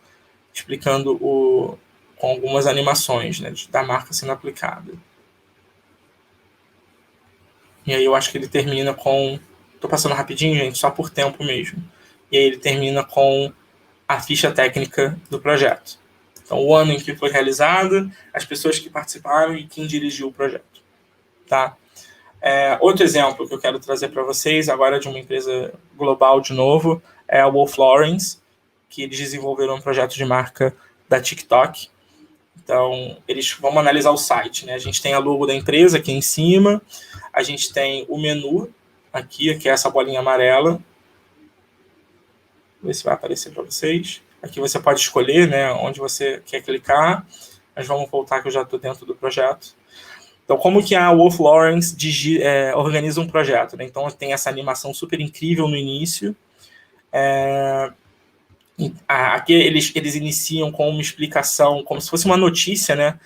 explicando com algumas animações, né, da marca sendo aplicada. E aí eu acho que ele termina com... Estou passando rapidinho, gente, só por tempo mesmo. E aí ele termina com a ficha técnica do projeto. Então, o ano em que foi realizado, as pessoas que participaram e quem dirigiu o projeto. Tá? Outro exemplo que eu quero trazer para vocês, agora de uma empresa global de novo, é a Wolf Lawrence, que eles desenvolveram um projeto de marca da TikTok. Então, vamos analisar o site, né? A gente tem a logo da empresa aqui em cima, a gente tem o menu aqui, que é essa bolinha amarela. Vou ver se vai aparecer para vocês. Aqui você pode escolher, né, onde você quer clicar. Mas vamos voltar que eu já estou dentro do projeto. Então, como que a Wolf Lawrence organiza um projeto, né? Então, tem essa animação super incrível no início. Aqui eles iniciam com uma explicação, como se fosse uma notícia, né?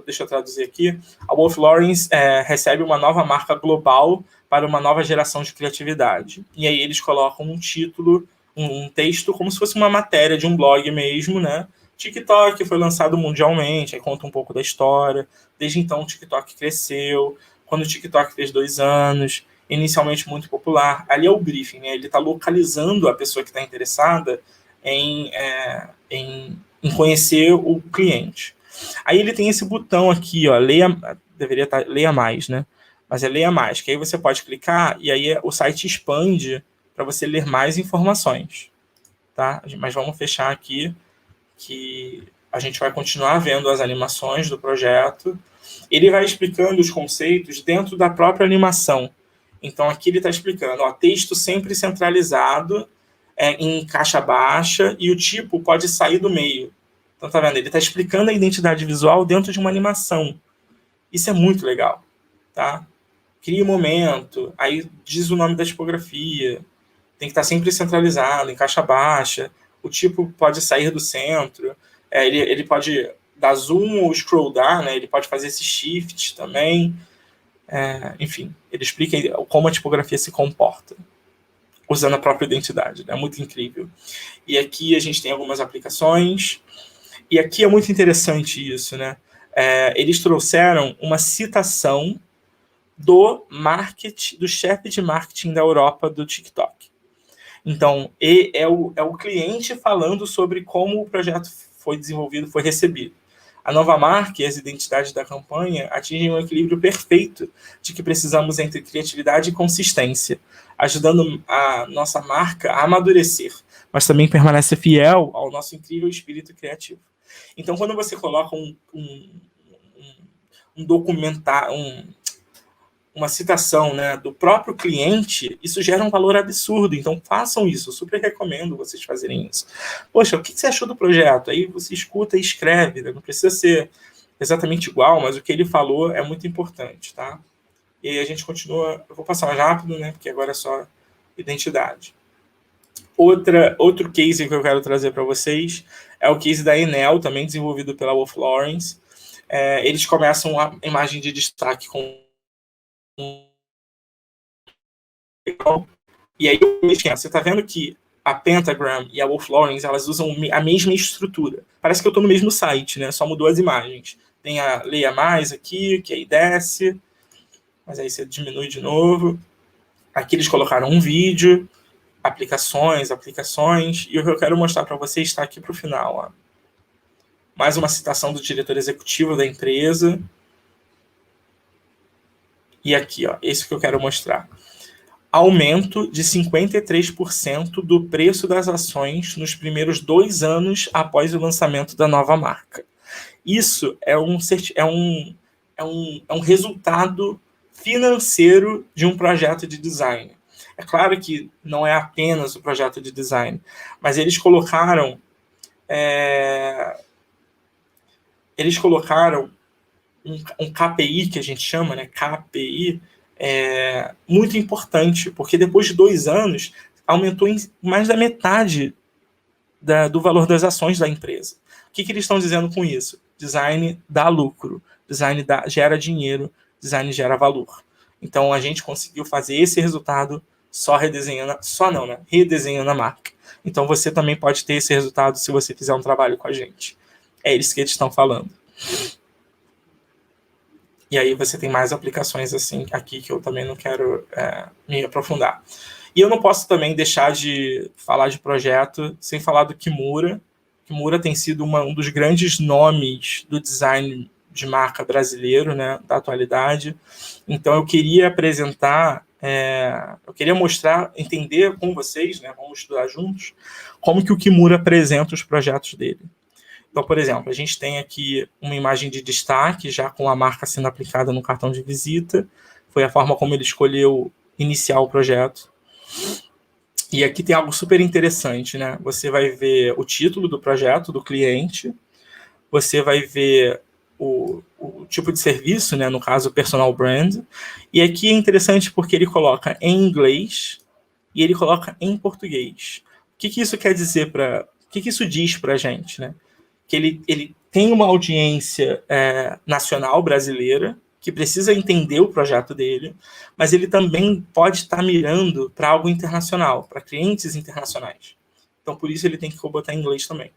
Deixa eu traduzir aqui. A Wolf Lawrence recebe uma nova marca global para uma nova geração de criatividade. E aí eles colocam um título, um texto, como se fosse uma matéria de um blog mesmo, né? TikTok foi lançado mundialmente, aí conta um pouco da história. Desde então, o TikTok cresceu. Quando o TikTok fez 2 anos, inicialmente muito popular. Ali é o briefing, né? Ele está localizando a pessoa que está interessada em conhecer o cliente. Aí ele tem esse botão aqui, ó, deveria estar leia mais, né? Mas é leia mais, que aí você pode clicar e aí o site expande para você ler mais informações, tá? Mas vamos fechar aqui, que a gente vai continuar vendo as animações do projeto. Ele vai explicando os conceitos dentro da própria animação. Então aqui ele está explicando, ó, texto sempre centralizado, em caixa baixa, e o tipo pode sair do meio. Então, tá vendo? Ele está explicando a identidade visual dentro de uma animação. Isso é muito legal, tá? Cria um momento, aí diz o nome da tipografia, tem que estar sempre centralizado, em caixa baixa, o tipo pode sair do centro, ele pode dar zoom ou scroll down, né? Ele pode fazer esse shift também. Enfim, ele explica como a tipografia se comporta, usando a própria identidade, né? Muito incrível. E aqui a gente tem algumas aplicações, e aqui é muito interessante isso, né? Eles trouxeram uma citação do chefe de marketing da Europa do TikTok. Então, é o cliente falando sobre como o projeto foi desenvolvido, foi recebido. A nova marca e as identidades da campanha atingem um equilíbrio perfeito de que precisamos entre criatividade e consistência, ajudando a nossa marca a amadurecer, mas também permanecer fiel ao nosso incrível espírito criativo. Então, quando você coloca um documentário, uma citação, né, do próprio cliente, isso gera um valor absurdo. Então, façam isso. Eu super recomendo vocês fazerem isso. Poxa, o que você achou do projeto? Aí você escuta e escreve, né? Não precisa ser exatamente igual, mas o que ele falou é muito importante, tá? E aí a gente continua... Eu vou passar mais rápido, né? Porque agora é só identidade. Outro case que eu quero trazer para vocês é o case da Enel, também desenvolvido pela Wolf Lawrence. Eles começam a imagem de destaque com... E aí você está vendo que a Pentagram e a Wolf Lawrence, elas usam a mesma estrutura. Parece que eu estou no mesmo site, né? Só mudou as imagens. Tem a leia mais aqui, que aí desce, mas aí você diminui de novo. Aqui eles colocaram um vídeo, aplicações, e o que eu quero mostrar para vocês está aqui para o final. Ó. Mais uma citação do diretor executivo da empresa. E aqui, ó, esse que eu quero mostrar. Aumento de 53% do preço das ações nos primeiros 2 anos após o lançamento da nova marca. Isso é um resultado financeiro de um projeto de design. É claro que não é apenas o projeto de design, mas eles colocaram um KPI, que a gente chama, né, KPI, muito importante, porque depois de 2 anos, aumentou em mais da metade do valor das ações da empresa. O que eles estão dizendo com isso? Design dá lucro, design gera dinheiro, design gera valor. Então a gente conseguiu fazer esse resultado redesenhando a marca. Então você também pode ter esse resultado se você fizer um trabalho com a gente. É isso que eles estão falando. E aí você tem mais aplicações assim aqui que eu também não quero me aprofundar. E eu não posso também deixar de falar de projeto sem falar do Kimura. Kimura tem sido um dos grandes nomes do design de marca brasileiro, né, da atualidade. Então eu queria apresentar, eu queria mostrar, entender com vocês, né, vamos estudar juntos, como que o Kimura apresenta os projetos dele. Então, por exemplo, a gente tem aqui uma imagem de destaque, já com a marca sendo aplicada no cartão de visita. Foi a forma como ele escolheu iniciar o projeto. E aqui tem algo super interessante, né? Você vai ver o título do projeto, do cliente. Você vai ver o tipo de serviço, né? No caso, personal brand. E aqui é interessante porque ele coloca em inglês e ele coloca em português. O que isso quer dizer o que isso diz para a gente, né? Que ele tem uma audiência nacional brasileira que precisa entender o projeto dele, mas ele também pode estar mirando para algo internacional, para clientes internacionais. Então, por isso, ele tem que botar em inglês também.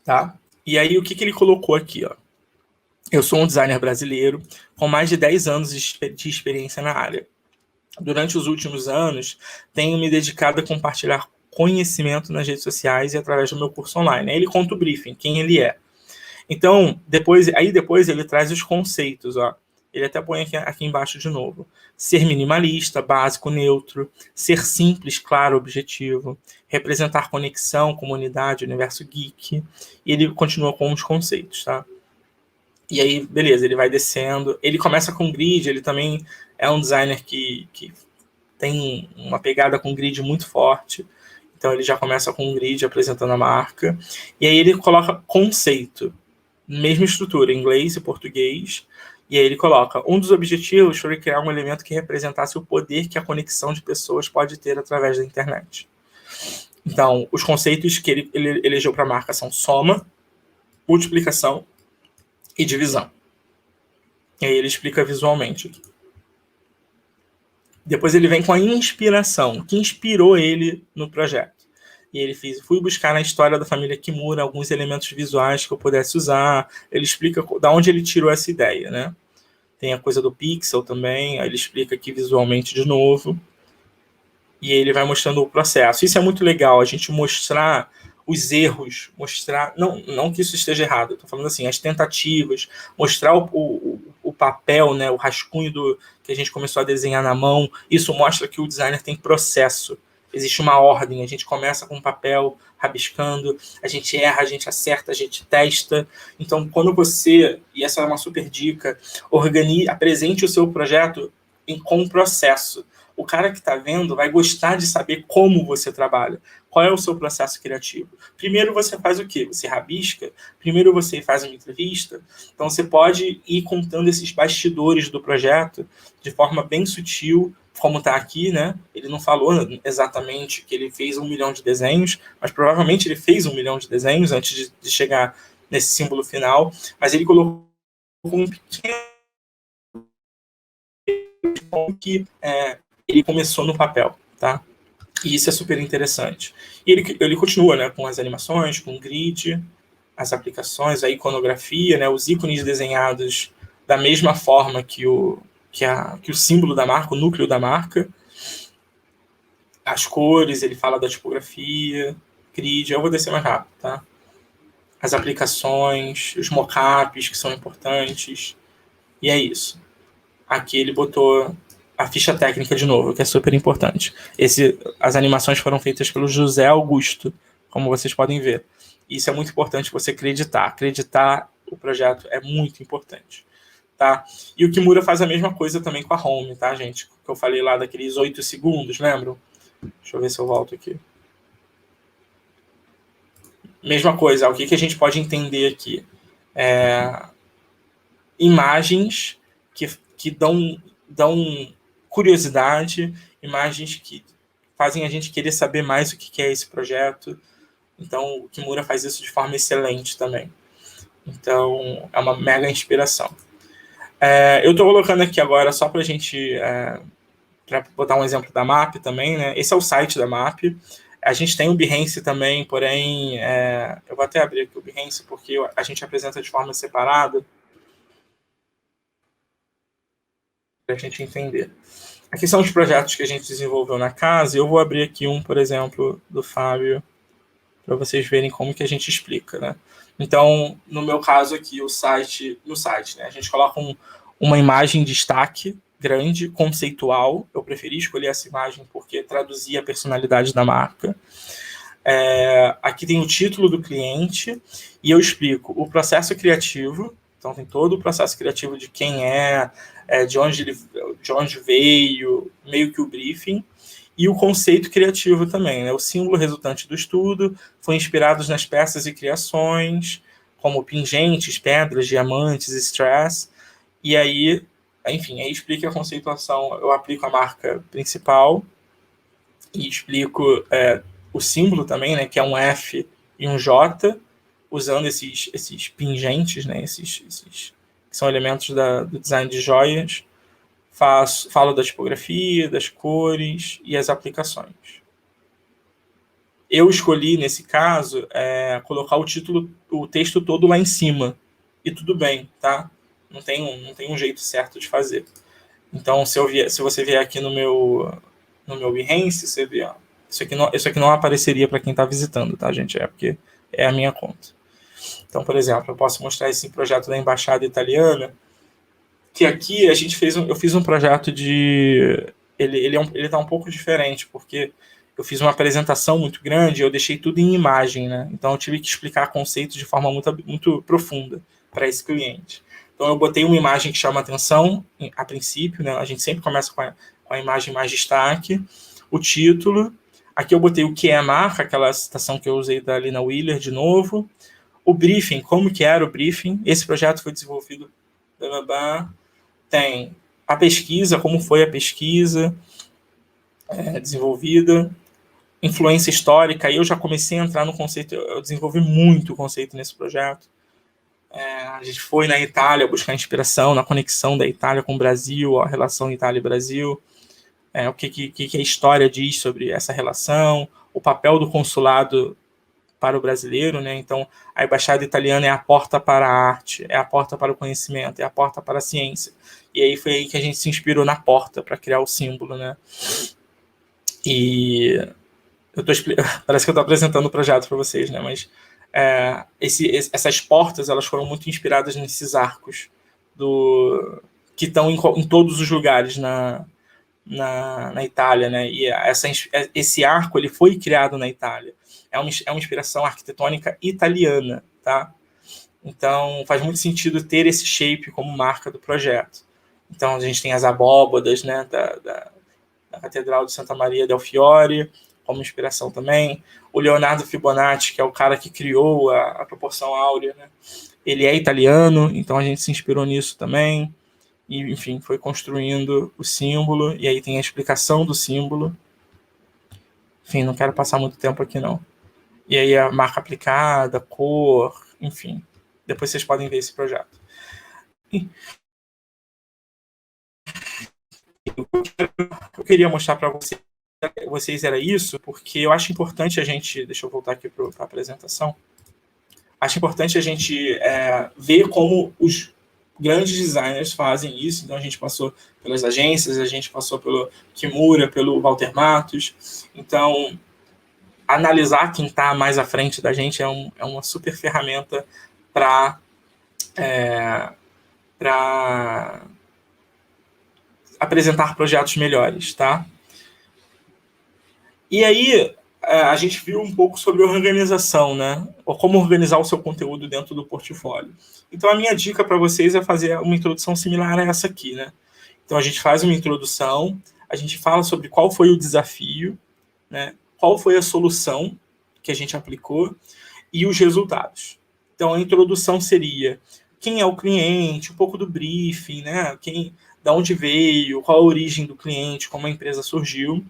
Tá? E aí, o que ele colocou aqui? Ó? Eu sou um designer brasileiro com mais de 10 anos de experiência na área. Durante os últimos anos, tenho me dedicado a compartilhar conhecimento nas redes sociais e através do meu curso online. Aí ele conta o briefing, quem ele é. Então, depois ele traz os conceitos, ó. Ele até põe aqui embaixo de novo. Ser minimalista, básico, neutro, ser simples, claro, objetivo, representar conexão, comunidade, universo geek. E ele continua com os conceitos, tá? E aí, beleza, ele vai descendo. Ele começa com grid, ele também é um designer que tem uma pegada com grid muito forte. Então ele já começa com um grid apresentando a marca. E aí ele coloca conceito. Mesma estrutura, inglês e português. E aí ele coloca, um dos objetivos foi criar um elemento que representasse o poder que a conexão de pessoas pode ter através da internet. Então, os conceitos que ele elegeu para a marca são soma, multiplicação e divisão. E aí ele explica visualmente. Depois ele vem com a inspiração, o que inspirou ele no projeto. E ele fui buscar na história da família Kimura alguns elementos visuais que eu pudesse usar. Ele explica de onde ele tirou essa ideia, né? Tem a coisa do pixel também, aí ele explica aqui visualmente de novo. E ele vai mostrando o processo. Isso é muito legal, a gente mostrar os erros, mostrar... Não que isso esteja errado, eu tô falando assim, as tentativas, mostrar o papel, né, o rascunho que a gente começou a desenhar na mão. Isso mostra que o designer tem processo. Existe uma ordem, a gente começa com um papel rabiscando, a gente erra, a gente acerta, a gente testa. Então, quando você, e essa é uma super dica, apresente o seu projeto com um processo. O cara que está vendo vai gostar de saber como você trabalha, qual é o seu processo criativo. Primeiro você faz o quê? Você rabisca, primeiro você faz uma entrevista. Então você pode ir contando esses bastidores do projeto de forma bem sutil, como está aqui, né? Ele não falou exatamente que ele fez 1 milhão de desenhos, mas provavelmente ele fez 1 milhão de desenhos antes de chegar nesse símbolo final, mas ele colocou um pequeno que ele começou no papel, tá? E isso é super interessante. E ele continua, né, com as animações, com o grid, as aplicações, a iconografia, né, os ícones desenhados da mesma forma que o símbolo da marca, o núcleo da marca, as cores, ele fala da tipografia, grid, eu vou descer mais rápido, tá? As aplicações, os mockups que são importantes, e é isso. Aqui ele botou a ficha técnica de novo, que é super importante. As animações foram feitas pelo José Augusto, como vocês podem ver. Isso é muito importante você acreditar. Acreditar o projeto é muito importante. tá? E o Kimura faz a mesma coisa também com a home, tá, gente? Que eu falei lá daqueles 8 segundos, lembram? Deixa eu ver se eu volto aqui. Mesma coisa, o que a gente pode entender aqui? Imagens que dão curiosidade, imagens que fazem a gente querer saber mais o que é esse projeto. Então, o Kimura faz isso de forma excelente também. Então, é uma mega inspiração. Eu estou colocando aqui agora só para a gente para botar um exemplo da MAP também, né? Esse é o site da MAP. A gente tem o Behance também, porém, eu vou até abrir aqui o Behance, porque a gente apresenta de forma separada para a gente entender. Aqui são os projetos que a gente desenvolveu na casa, e eu vou abrir aqui um, por exemplo, do Fábio, para vocês verem como que a gente explica, né? Então, no meu caso aqui, no site, né, a gente coloca uma imagem de destaque grande, conceitual. Eu preferi escolher essa imagem porque traduzia a personalidade da marca. Aqui tem o título do cliente e eu explico o processo criativo. Então, tem todo o processo criativo de quem de onde veio, meio que o briefing. E o conceito criativo também, né? O símbolo resultante do estudo foi inspirado nas peças e criações, como pingentes, pedras, diamantes, strass. E aí, enfim, aí explica a conceituação. Eu aplico a marca principal e explico o símbolo também, né? Que é um F e um J, usando esses pingentes, né? Esses que são elementos do design de joias. Falo da tipografia, das cores e as aplicações. Eu escolhi, nesse caso, colocar o texto todo lá em cima. E tudo bem, tá? Não tem um jeito certo de fazer. Então, se você vier aqui no meu Behance, você vê, ó, isso aqui não apareceria para quem está visitando, tá, gente? Porque é a minha conta. Então, por exemplo, eu posso mostrar esse projeto da Embaixada Italiana, que aqui eu fiz um projeto de... Ele tá um pouco diferente, porque eu fiz uma apresentação muito grande e eu deixei tudo em imagem, né? Então eu tive que explicar conceitos de forma muito, muito profunda para esse cliente. Então eu botei uma imagem que chama atenção a princípio, né? A gente sempre começa com a imagem mais destaque, o título. Aqui eu botei o que é a marca, aquela citação que eu usei da Lina Wheeler de novo. O briefing, como que era o briefing. Esse projeto foi desenvolvido... Tem a pesquisa, como foi a pesquisa desenvolvida, influência histórica. Aí eu já comecei a entrar no conceito, eu desenvolvi muito conceito nesse projeto. A gente foi na Itália buscar inspiração na conexão da Itália com o Brasil, a relação Itália e Brasil, o que a história diz sobre essa relação, o papel do consulado para o brasileiro, né? Então, a Embaixada Italiana é a porta para a arte, é a porta para o conhecimento, é a porta para a ciência. E aí foi aí que a gente se inspirou na porta para criar o símbolo, né? E parece que eu estou apresentando o projeto para vocês, né? Mas essas portas, elas foram muito inspiradas nesses arcos que estão em todos os lugares na Itália, né? E esse arco ele foi criado na Itália. É uma inspiração arquitetônica italiana, tá? Então faz muito sentido ter esse shape como marca do projeto. Então a gente tem as abóbadas, né, da Catedral de Santa Maria del Fiore como inspiração também. O Leonardo Fibonacci, que é o cara que criou a proporção áurea, né? Ele é italiano, então a gente se inspirou nisso também. E, enfim, foi construindo o símbolo, e aí tem a explicação do símbolo. Enfim, não quero passar muito tempo aqui, não. E aí a marca aplicada, cor, enfim. Depois vocês podem ver esse projeto. Eu queria mostrar para vocês era isso, porque eu acho importante a gente... Deixa eu voltar aqui para a apresentação. Acho importante a gente ver como os grandes designers fazem isso. Então a gente passou pelas agências, a gente passou pelo Kimura, pelo Walter Matos. Então analisar quem está mais à frente da gente é uma super ferramenta para apresentar projetos melhores, tá? E aí a gente viu um pouco sobre organização, né? Ou como organizar o seu conteúdo dentro do portfólio. Então, a minha dica para vocês é fazer uma introdução similar a essa aqui, né? Então, a gente faz uma introdução, a gente fala sobre qual foi o desafio, né? Qual foi a solução que a gente aplicou e os resultados. Então, a introdução seria quem é o cliente, um pouco do briefing, né? Da onde veio, qual a origem do cliente, como a empresa surgiu.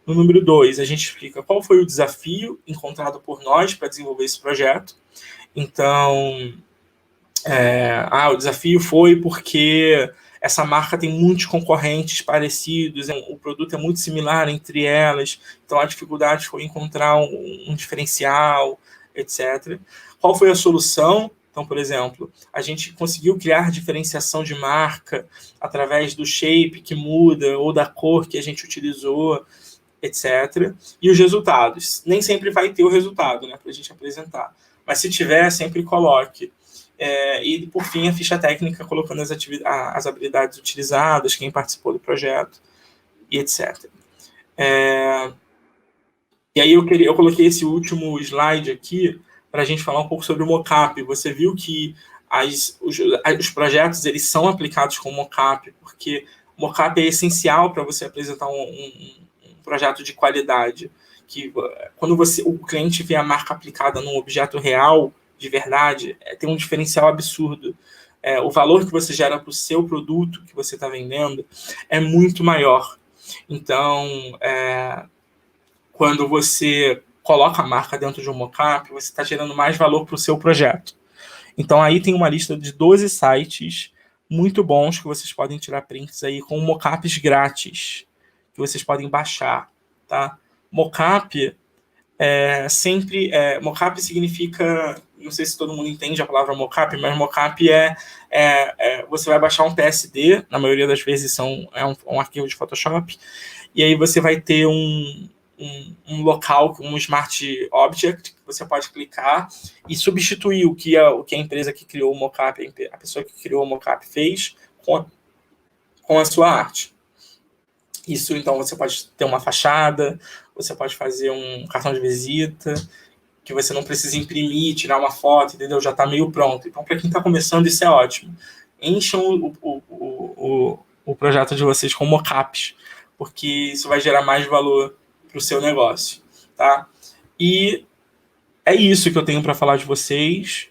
No número 2, a gente explica qual foi o desafio encontrado por nós para desenvolver esse projeto. Então, o desafio foi porque essa marca tem muitos concorrentes parecidos, o produto é muito similar entre elas, então a dificuldade foi encontrar um diferencial, etc. Qual foi a solução? Então, por exemplo, a gente conseguiu criar diferenciação de marca através do shape que muda ou da cor que a gente utilizou, etc. E os resultados. Nem sempre vai ter o resultado, né, para a gente apresentar. Mas se tiver, sempre coloque. E, por fim, a ficha técnica, colocando as habilidades utilizadas, quem participou do projeto, e etc. E aí eu coloquei esse último slide aqui para a gente falar um pouco sobre o mockup. Você viu que os projetos eles são aplicados com mockup, porque mockup é essencial para você apresentar um projeto de qualidade, que quando o cliente vê a marca aplicada num objeto real, de verdade, tem um diferencial absurdo. O valor que você gera para o seu produto que você está vendendo é muito maior. Então, quando você coloca a marca dentro de um mockup, você está gerando mais valor para o seu projeto. Então, aí tem uma lista de 12 sites muito bons que vocês podem tirar prints aí com mockups grátis, que vocês podem baixar, tá? Mockup mockup significa, não sei se todo mundo entende a palavra mockup, mas mockup você vai baixar um PSD, na maioria das vezes um arquivo de Photoshop, e aí você vai ter um local, um Smart Object, que você pode clicar e substituir o que a empresa que criou o mockup, a pessoa que criou o mockup fez com a sua arte. Isso, então, você pode ter uma fachada, você pode fazer um cartão de visita, que você não precisa imprimir, tirar uma foto, entendeu? Já está meio pronto. Então, para quem está começando, isso é ótimo. Encham o projeto de vocês com mockups, porque isso vai gerar mais valor para o seu negócio, tá? E é isso que eu tenho para falar com vocês.